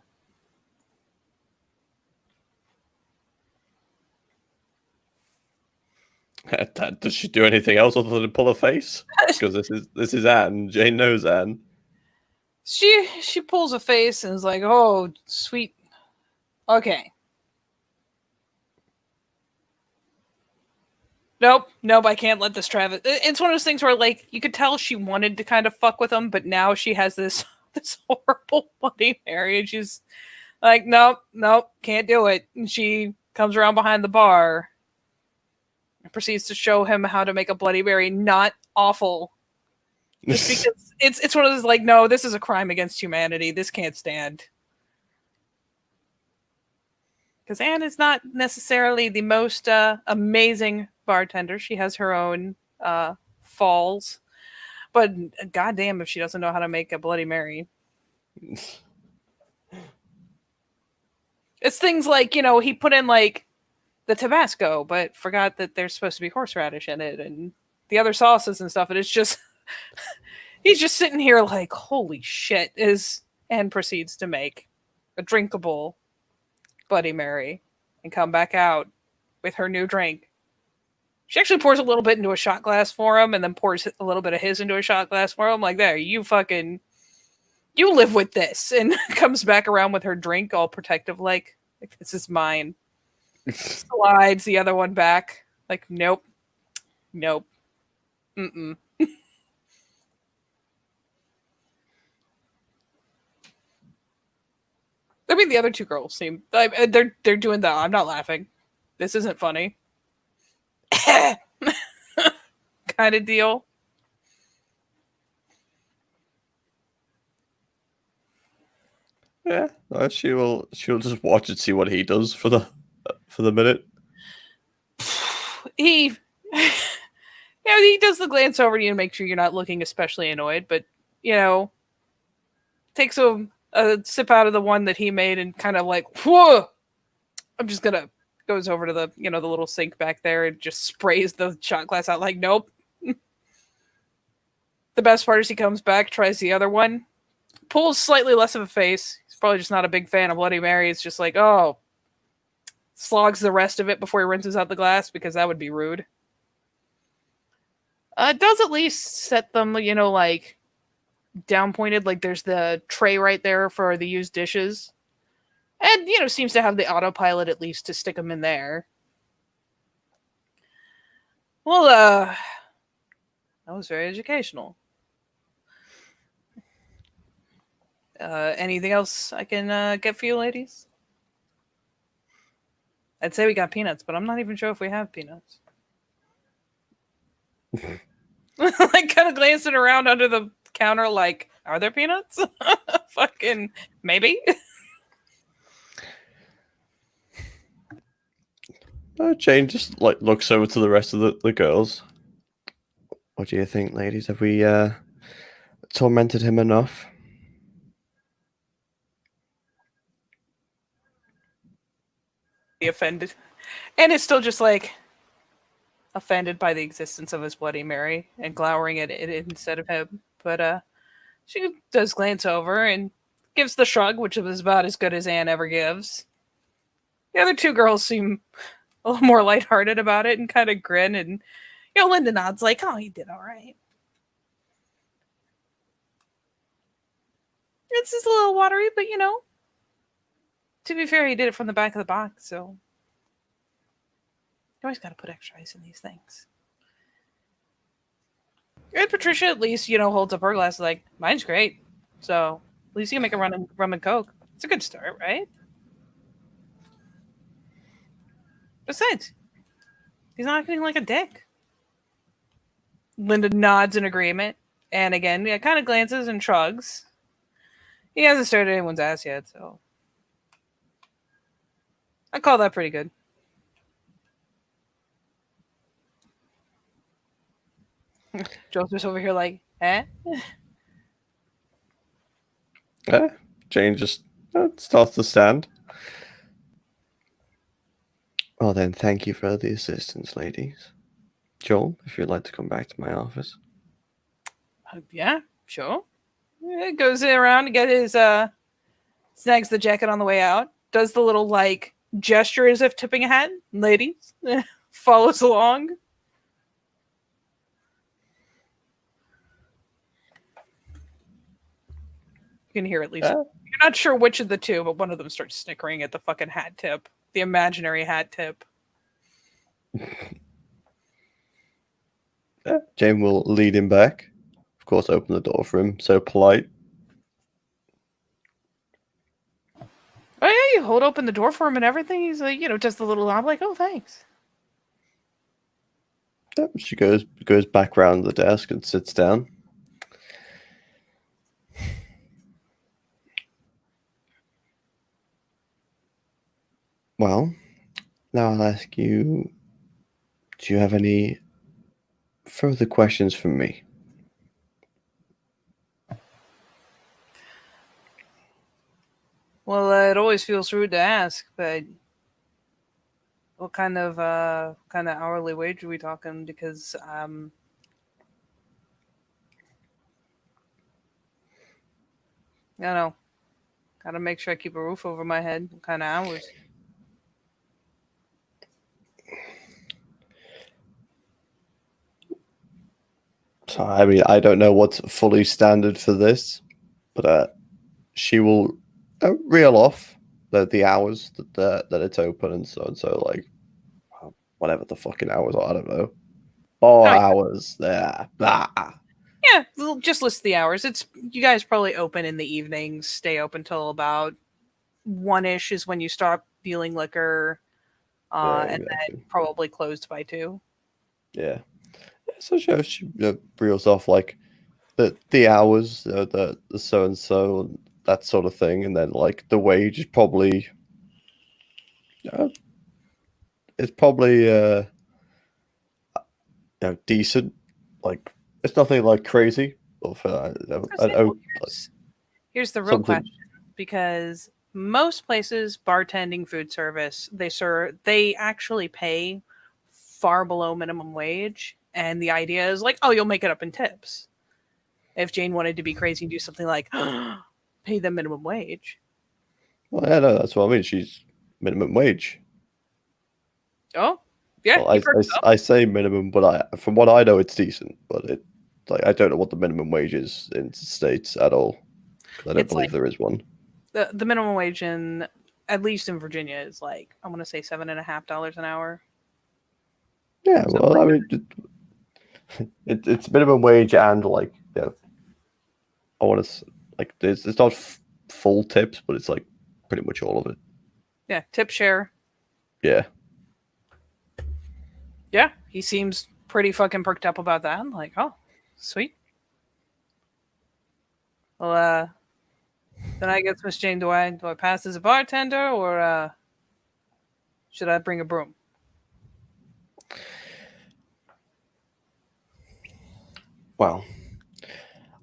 Does she do anything else other than pull a face? Because this is Anne. Jane knows Anne. She pulls a face and is like, oh, sweet. Okay. nope, I can't let this Travis. It's one of those things where like you could tell she wanted to kind of fuck with him, but now she has this this horrible Bloody Mary, and she's like, nope, can't do it. And she comes around behind the bar and proceeds to show him how to make a Bloody Mary not awful. Just because it's one of those like, no, this is a crime against humanity. This can't stand. Because Anne is not necessarily the most amazing bartender. She has her own falls, but goddamn if she doesn't know how to make a Bloody Mary. It's things like, he put in like the Tabasco, but forgot that there's supposed to be horseradish in it and the other sauces and stuff. And it's just, he's just sitting here like, holy shit, and proceeds to make a drinkable Bloody Mary and come back out with her new drink. She actually pours a little bit into a shot glass for him and then pours a little bit of his into a shot glass for him. Like, there, you live with this. And comes back around with her drink all protective, like this is mine. Slides the other one back. Like, nope. Mm-mm. I mean, the other two girls seem they're doing the I'm not laughing. This isn't funny. Kind of deal. Yeah, no, she'll just watch and see what he does for the minute. He he does the glance over to you to make sure you're not looking especially annoyed, but takes a sip out of the one that he made and kind of like, whoa, I'm just gonna goes over to the the little sink back there and just sprays the shot glass out like, nope. The best part is he comes back, tries the other one, pulls slightly less of a face. He's probably just not a big fan of Bloody Mary. It's just like, oh, slogs the rest of it before he rinses out the glass because that would be rude. It does at least set them, like down pointed. Like there's the tray right there for the used dishes. And, seems to have the autopilot at least to stick them in there. Well, that was very educational. Anything else I can get for you, ladies? I'd say we got peanuts, but I'm not even sure if we have peanuts. Like, kind of glancing around under the counter, like, are there peanuts? Fucking maybe. Jane just like looks over to the rest of the girls. What do you think, ladies? Have we tormented him enough? Be offended, and it's still just like offended by the existence of his Bloody Mary and glowering at it instead of him. But she does glance over and gives the shrug, which was about as good as Anne ever gives. The other two girls seem a little more lighthearted about it and kind of grin, and Linda nods like, "Oh, he did all right." It's just a little watery, but to be fair, he did it from the back of the box, so you always got to put extra ice in these things. And Patricia at least, holds up her glass like, mine's great. So at least you can make a rum and coke. It's a good start, right? Besides, he's not acting like a dick. Linda nods in agreement. And again, kind of glances and shrugs. He hasn't started anyone's ass yet, so I call that pretty good. Joseph's over here like, eh? Jane just starts to stand. Well then, thank you for the assistance, ladies. Joel, if you'd like to come back to my office. Yeah, sure. Goes around to get his snags the jacket on the way out. Does the little like gesture as if tipping a hat. Ladies, follows along. You can hear at least. You're not sure which of the two, but one of them starts snickering at the fucking hat tip, the imaginary hat tip. Yeah, Jane will lead him back. Of course, open the door for him. So polite. Oh yeah, you hold open the door for him and everything. He's like, just a little nod, like, oh thanks. Yeah, she goes back round the desk and sits down. Well, now I'll ask you, do you have any further questions for me? Well, it always feels rude to ask, but what kind of hourly wage are we talking? Because I don't know, gotta make sure I keep a roof over my head. What kind of hours? So, I mean, I don't know what's fully standard for this, but she will reel off the hours that it's open and so like whatever the fucking hours are. I don't know. Oh 4 hours. Yeah. Ah. yeah, just list the hours. It's you guys probably open in the evenings, stay open till about 1ish is when you stop dealing liquor, Yeah, and then exactly. probably closed by 2. Yeah. So she reels off like the hours, the so and so, that sort of thing, and then like the wage is probably uh, it's probably decent. Like it's nothing like crazy, but I say, well, like here's the real something. question, because most places, bartending, food service, they actually pay far below minimum wage, and the idea is like, oh, you'll make it up in tips. If Jane wanted to be crazy and do something like pay them minimum wage. Well, yeah, no, that's what I mean. She's minimum wage. Oh, yeah, Well, you've heard of. I say minimum, but from what I know, it's decent. But it like I don't know what the minimum wage is in the states at all because I don't It's believe like there is one. the minimum wage in, at least in Virginia, is like, I want to say $7.50 an hour. Yeah, So well, I like, mean, it's minimum wage and like I want to like it's not full tips, but it's like pretty much all of it. yeah, tip share. Yeah. Yeah, he seems pretty fucking perked up about that. I'm like, oh, sweet. Well, then I guess, Miss Jane, do I pass as a bartender, or should I bring a broom? Well,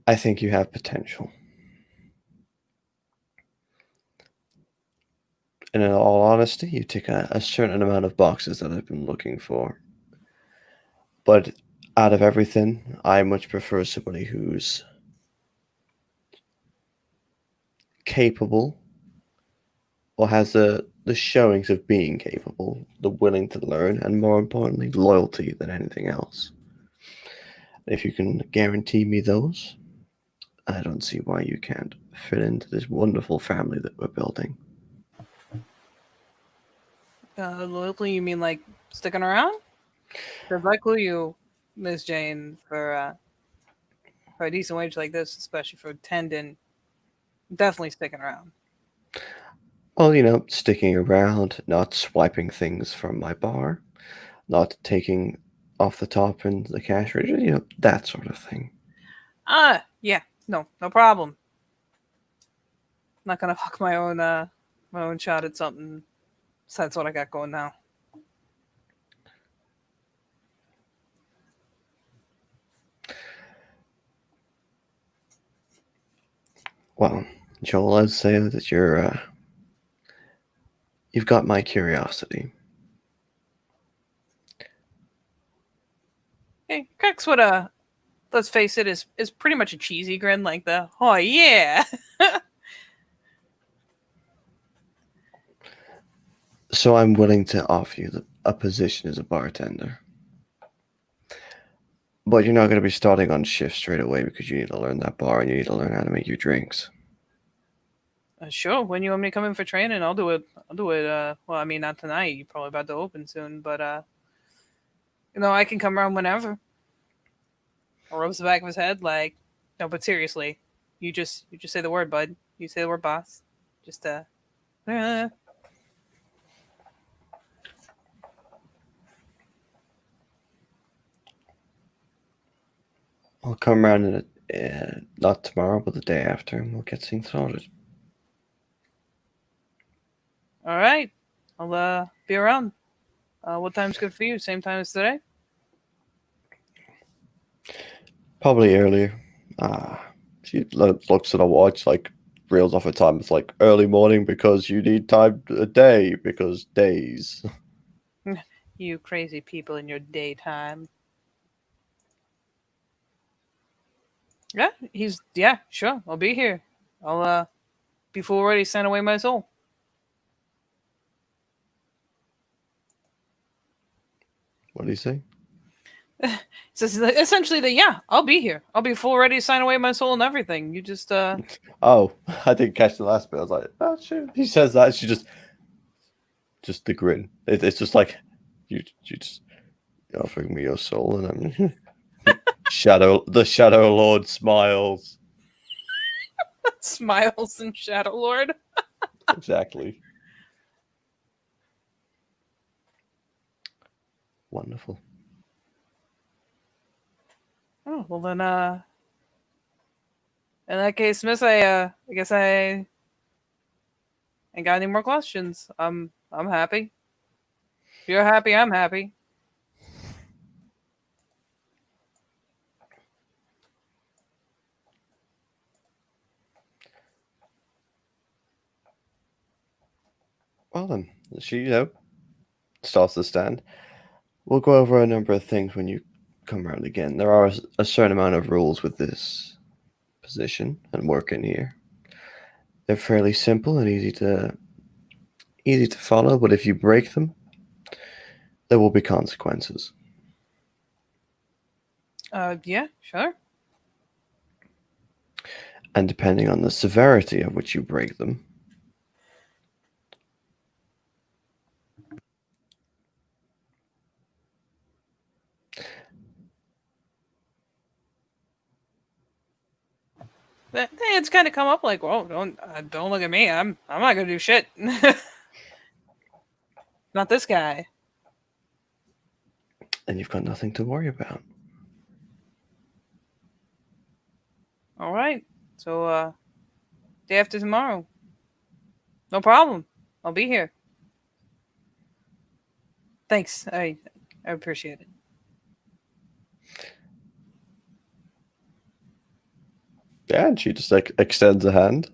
I think you have potential. And in all honesty, you tick a certain amount of boxes that I've been looking for. But out of everything, I much prefer somebody who's capable or has the showings of being capable, the willing to learn, and more importantly, loyalty than anything else. If you can guarantee me those, I don't see why you can't fit into this wonderful family that we're building. Loyalty, you mean like sticking around? Because I clue you, Miss Jane, for a decent wage like this, especially for tendon, definitely sticking around. Well, sticking around, not swiping things from my bar, not taking off the top and the cash register, that sort of thing. Yeah, no problem. I'm not gonna fuck my own shot at something besides what I got going now. Well, Joel, I'd say that you've got my curiosity. Hey, cracks what let's face it, is pretty much a cheesy grin, like the oh yeah. So I'm willing to offer you a position as a bartender. But you're not going to be starting on shift straight away because you need to learn that bar and you need to learn how to make your drinks. Sure. When you want me to come in for training, I'll do it. I'll do it. Well, I mean, not tonight. You're probably about to open soon, but I can come around whenever. rubs the back of his head like, no, but seriously, you just say the word, bud. You say the word, boss. Just uh. I'll come around in not tomorrow, but the day after, and we'll get things sorted. All right, I'll be around. What time's good for you? Same time as today? Probably earlier. She looks at her watch, like reels off a time. It's like early morning because you need time a day because days. You crazy people in your daytime. Yeah, sure. I'll be here. I'll be full ready to send away my soul. What do you say? So essentially that yeah, I'll be here. I'll be full ready to sign away my soul and everything. You just Oh, I didn't catch the last bit. I was like, oh shit. He says that. She just the grin. It's just like you just you're offering me your soul, and I'm the Shadow Lord smiles. smiles and Shadow Lord. Exactly. Wonderful. Oh well then in that case, Miss, I guess I ain't got any more questions. I'm happy. If you're happy, I'm happy. Well then, she starts to stand. We'll go over a number of things when you come around again. There are a certain amount of rules with this position and work in here. They're fairly simple and easy to follow, but if you break them, there will be consequences. Yeah, sure. And depending on the severity of which you break them, It's kind of come up like, well, don't look at me. I'm not gonna do shit. Not this guy. then you've got nothing to worry about. All right. So day after tomorrow. No problem. I'll be here. Thanks. I appreciate it. Yeah, and she just like extends a hand.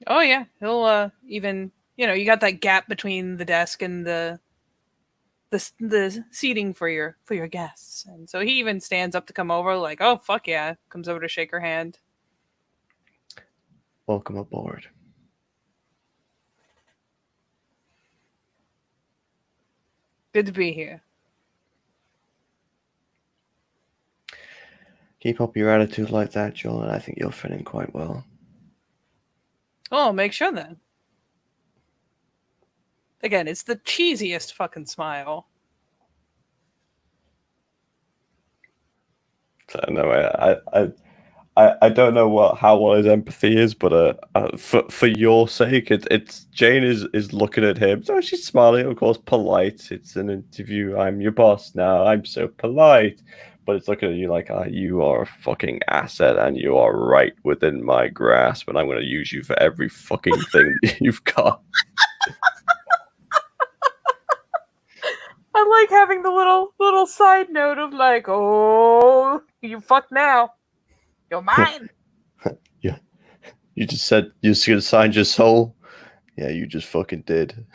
Oh yeah, he'll even you got that gap between the desk and the seating for your guests, and so he even stands up to come over, like, oh fuck yeah, comes over to shake her hand. Welcome aboard. Good to be here. Keep up your attitude like that, Joel, and I think you'll fit in quite well. Oh, I'll make sure then. Again, it's the cheesiest fucking smile. So, no, I don't know how well his empathy is, but for your sake, it's Jane is looking at him. So she's smiling, of course, polite. It's an interview. I'm your boss now. I'm so polite, but it's looking at you like, you are a fucking asset, and you are right within my grasp, and I'm going to use you for every fucking thing that you've got. I like having the little side note of like, oh, you fuck now. You're mine. Yeah, you just said you're going to sign your soul. Yeah, you just fucking did.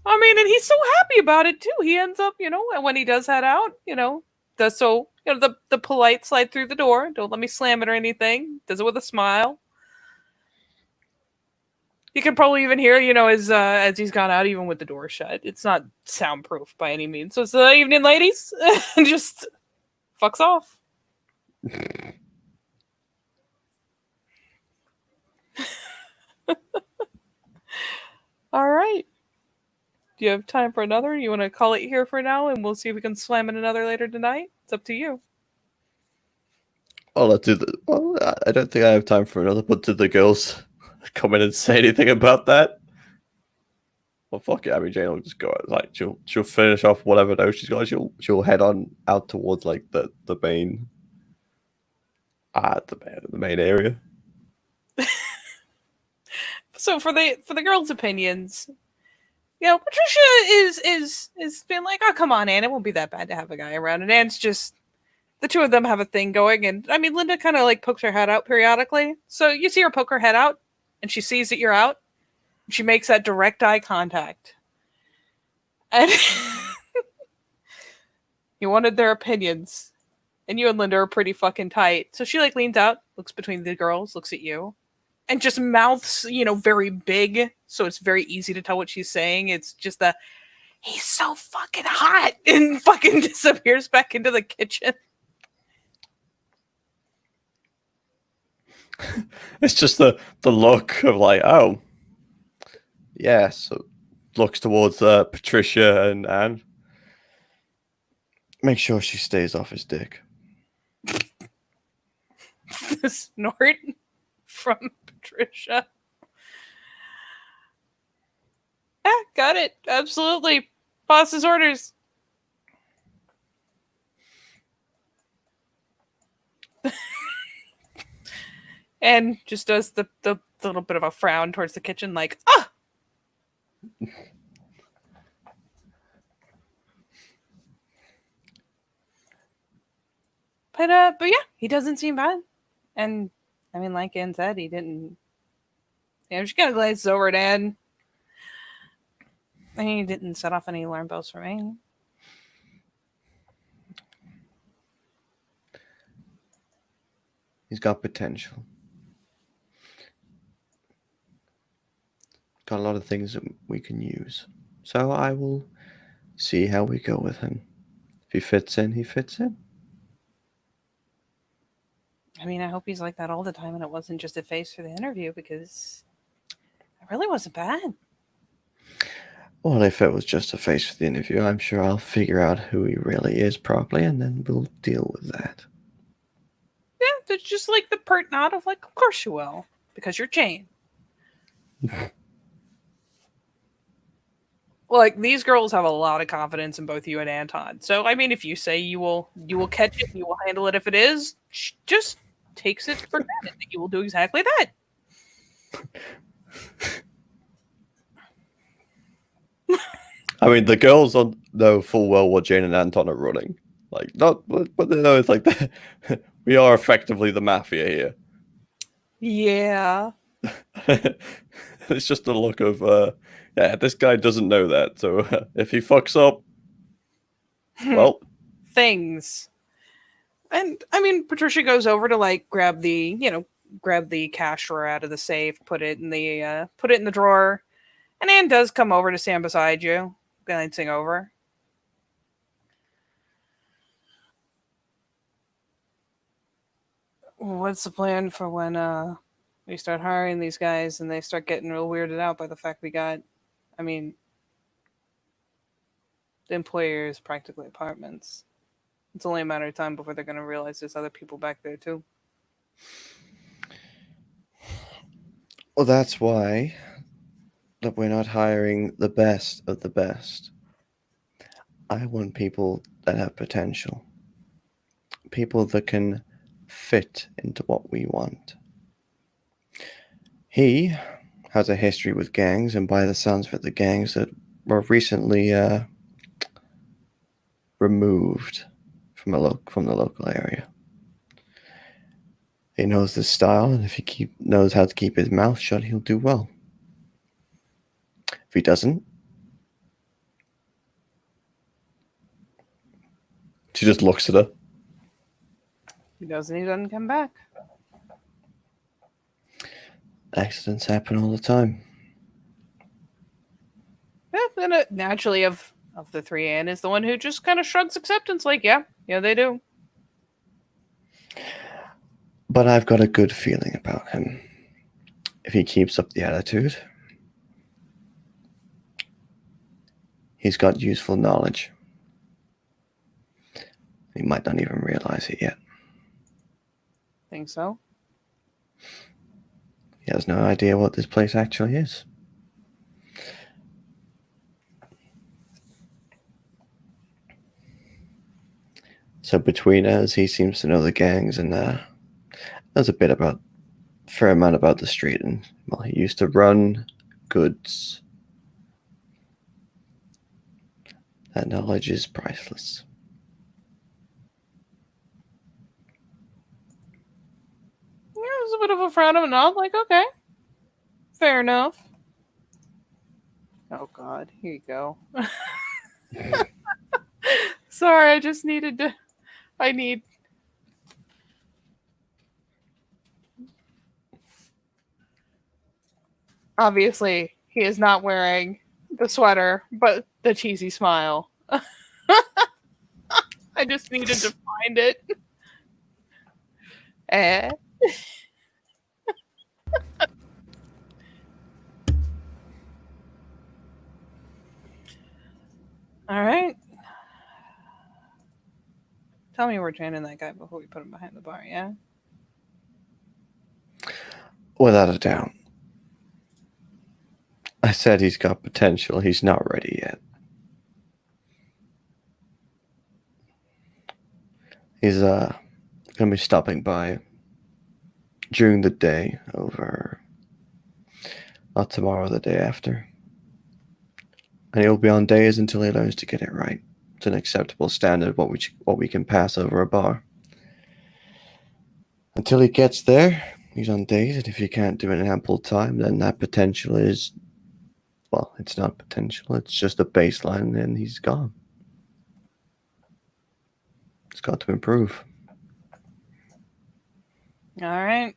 I mean, and he's so happy about it too. He ends up, when he does head out, does so, the polite slide through the door. Don't let me slam it or anything. Does it with a smile. You can probably even hear, as he's gone out, even with the door shut. It's not soundproof by any means. So it's the evening, ladies, and just fucks off. All right. Do you have time for another? You want to call it here for now, and we'll see if we can slam in another later tonight? It's up to you. Well, I don't think I have time for another. But did the girls come in and say anything about that? Well, fuck it. I mean, Jane will just go like she'll finish off whatever though she's got. She'll head on out towards like the main the main area. So for the girls' opinions, Patricia is being like, oh come on, Anne, it won't be that bad to have a guy around, and Anne's just the two of them have a thing going, and I mean Linda kind of like pokes her head out periodically, so you see her poke her head out, and she sees that you're out, and she makes that direct eye contact, and you wanted their opinions, and you and Linda are pretty fucking tight, so she like leans out, looks between the girls, looks at you, and just mouths, very big, so it's very easy to tell what she's saying. It's just the he's so fucking hot and fucking disappears back into the kitchen. It's just the look of like, oh, yeah. So looks towards Patricia and Anne. Make sure she stays off his dick. The snort from Patricia. Yeah, got it. Absolutely. Boss's orders. And just does the little bit of a frown towards the kitchen, like, ah! But yeah, he doesn't seem bad. And I mean, like Ann said, he didn't. She kind of glazes over at Ann. And he didn't set off any alarm bells for me. He's got potential. Got a lot of things that we can use. So I will see how we go with him. If he fits in, he fits in. I mean, I hope he's like that all the time and it wasn't just a face for the interview, because it really wasn't bad. Well, if it was just a face for the interview, I'm sure I'll figure out who he really is properly, and then we'll deal with that. Yeah, it's just like the pert nod of like, of course you will, because you're Jane. Like, these girls have a lot of confidence in both you and Anton. So I mean, if you say you will catch it, you will handle it. If it is, just takes it for granted that you will do exactly that. I mean, the girls know full well what Jane and Anton are running. Like, not, but they know it's like we are effectively the mafia here. Yeah. It's just the look of, yeah, this guy doesn't know that. So if he fucks up, well, things. And I mean, Patricia goes over to like grab the cash drawer out of the safe, put it in the drawer, and Anne does come over to stand beside you, glancing over. What's the plan for when we start hiring these guys and they start getting real weirded out by the fact the employer is practically apartments. It's only a matter of time before they're going to realize there's other people back there too. Well, that's why that we're not hiring the best of the best. I want people that have potential. People that can fit into what we want. He has a history with gangs, and by the sounds of it, the gangs that were recently removed from the local area. He knows the style, and if he knows how to keep his mouth shut, he'll do well. If he doesn't, she just looks at her. He doesn't come back. Accidents happen all the time. Yeah, then naturally of the three, Anne is the one who just kind of shrugs acceptance, like, yeah, they do. But I've got a good feeling about him. If he keeps up the attitude, He's got useful knowledge. He might not even realize it yet. Think so? He has no idea what this place actually is. So between us, he seems to know the gangs and knows a bit about, fair amount about the street. And well, he used to run goods. That knowledge is priceless. Yeah, it was a bit of a frown of a nod. Like, okay, fair enough. Oh God, here you go. Sorry, I just needed to. I need. Obviously, he is not wearing the sweater, but the cheesy smile. I just needed to find it. Eh. All right. Tell me we're training that guy before we put him behind the bar, yeah? Without a doubt. I said he's got potential. He's not ready yet. He's gonna be stopping by during the day over, not tomorrow, the day after. And he'll be on days until he learns to get it right. It's an acceptable standard what we can pass over a bar. Until he gets there, he's on days, and if you can't do it in ample time, then that potential is, well, it's not potential. It's just a baseline, and he's gone. It's got to improve. All right.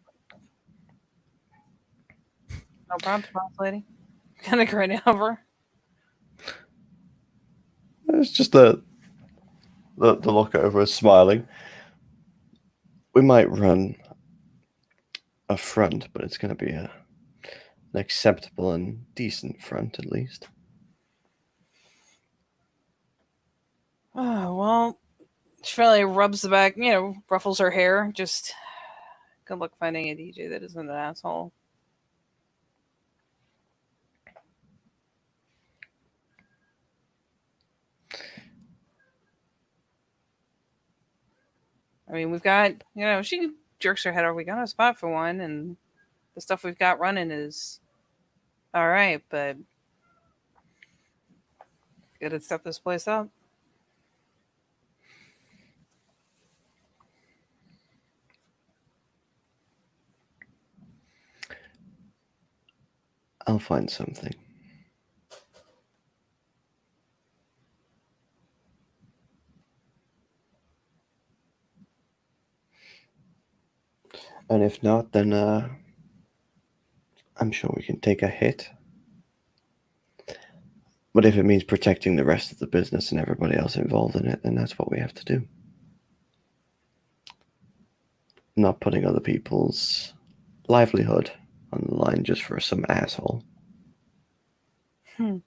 No problem, boss lady. Kind of grin over. It's just the look over is smiling. We might run a front, but it's going to be an acceptable and decent front at least. Oh, well, she really rubs the back, ruffles her hair. Just good luck finding a DJ that isn't an asshole. I mean, we've got, she jerks her head over. We got a spot for one, and the stuff we've got running is all right, but gotta step this place up. I'll find something. And if not, then I'm sure we can take a hit. But if it means protecting the rest of the business and everybody else involved in it, then that's what we have to do. Not putting other people's livelihood on the line just for some asshole. Hmm.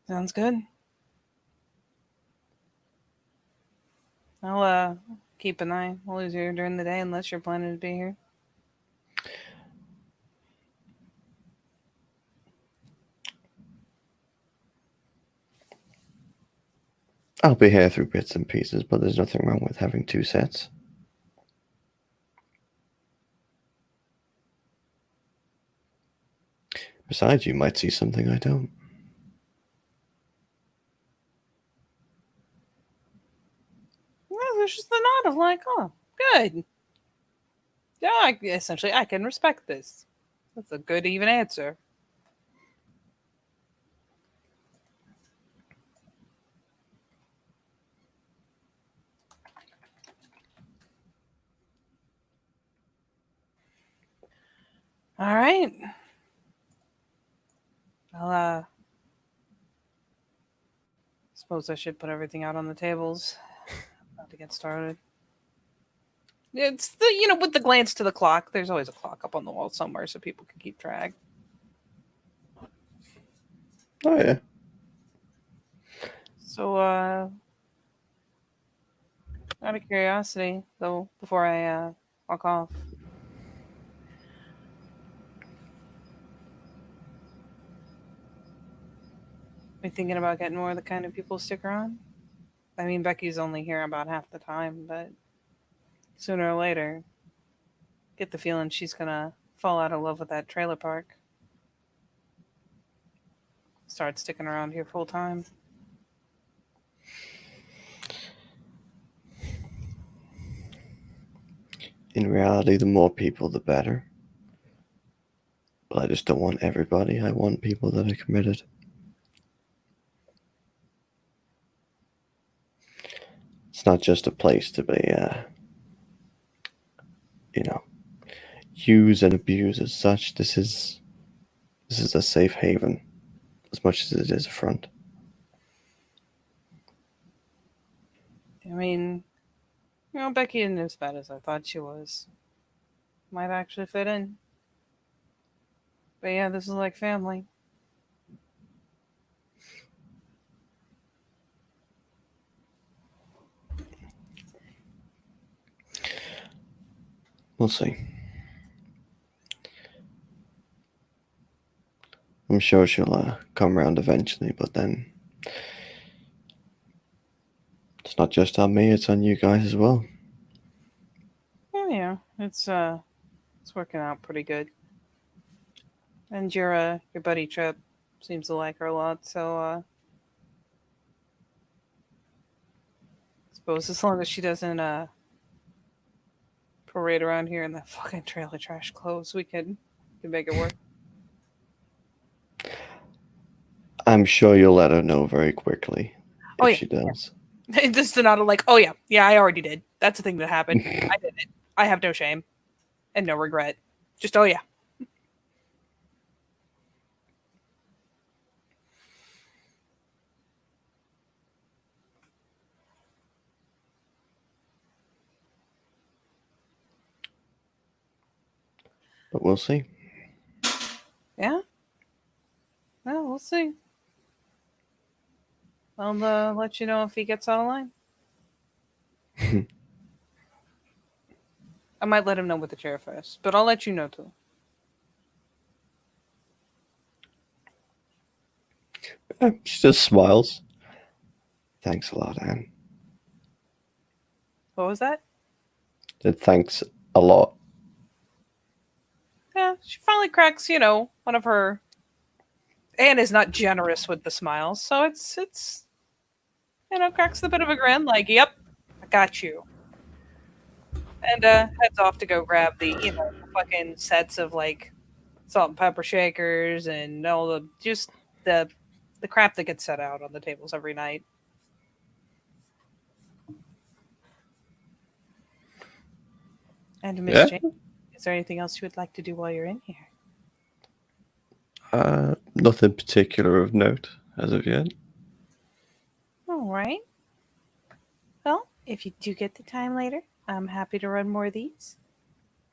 Sounds good. I'll keep an eye. We'll lose you during the day unless you're planning to be here. I'll be here through bits and pieces, but there's nothing wrong with having two sets. Besides, you might see something I don't. Well, there's just the nod of like, oh, good. Yeah, essentially, I can respect this. That's a good, even answer. All right. Well, suppose I should put everything out on the tables. About to get started. It's the with the glance to the clock. There's always a clock up on the wall somewhere so people can keep track. Oh yeah. So, out of curiosity, though, before I walk off, are you thinking about getting more of the kind of people who stick around? I mean, Becky's only here about half the time, but sooner or later, get the feeling she's gonna fall out of love with that trailer park. Start sticking around here full time. In reality, the more people, the better. But I just don't want everybody. I want people that are committed. It's not just a place to be, you know, used and abused as such. This is a safe haven, as much as it is a front. I mean, Becky isn't as bad as I thought she was. Might actually fit in. But yeah, this is like family. We'll see. I'm sure she'll come around eventually, but then it's not just on me, it's on you guys as well. Oh yeah, it's working out pretty good. And your buddy Trip seems to like her a lot, so suppose as long as she doesn't parade around here in that fucking trailer trash clothes, we can make it work. I'm sure you'll let her know very quickly Oh if yeah, she does. just to not like, oh yeah, I already did. That's the thing that happened. I did it. I have no shame and no regret. Just oh yeah. But we'll see. Yeah. Well, we'll see. I'll let you know if he gets out of line. I might let him know with the chair first, but I'll let you know too. She just smiles. Thanks a lot, Anne. What was that? Thanks a lot. Yeah, she finally cracks, one of her. Anne is not generous with the smiles, so it's cracks a bit of a grin, like, "Yep, I got you," and heads off to go grab the fucking sets of like salt and pepper shakers and all the the crap that gets set out on the tables every night. And Miss Yeah? Jane, is there anything else you would like to do while you're in here? Nothing particular of note as of yet. All right. Well, if you do get the time later, I'm happy to run more of these,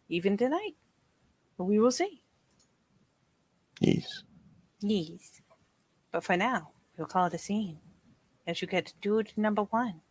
even tonight. We will see. Yes. Yes. But for now, we'll call it a scene as you get dude number one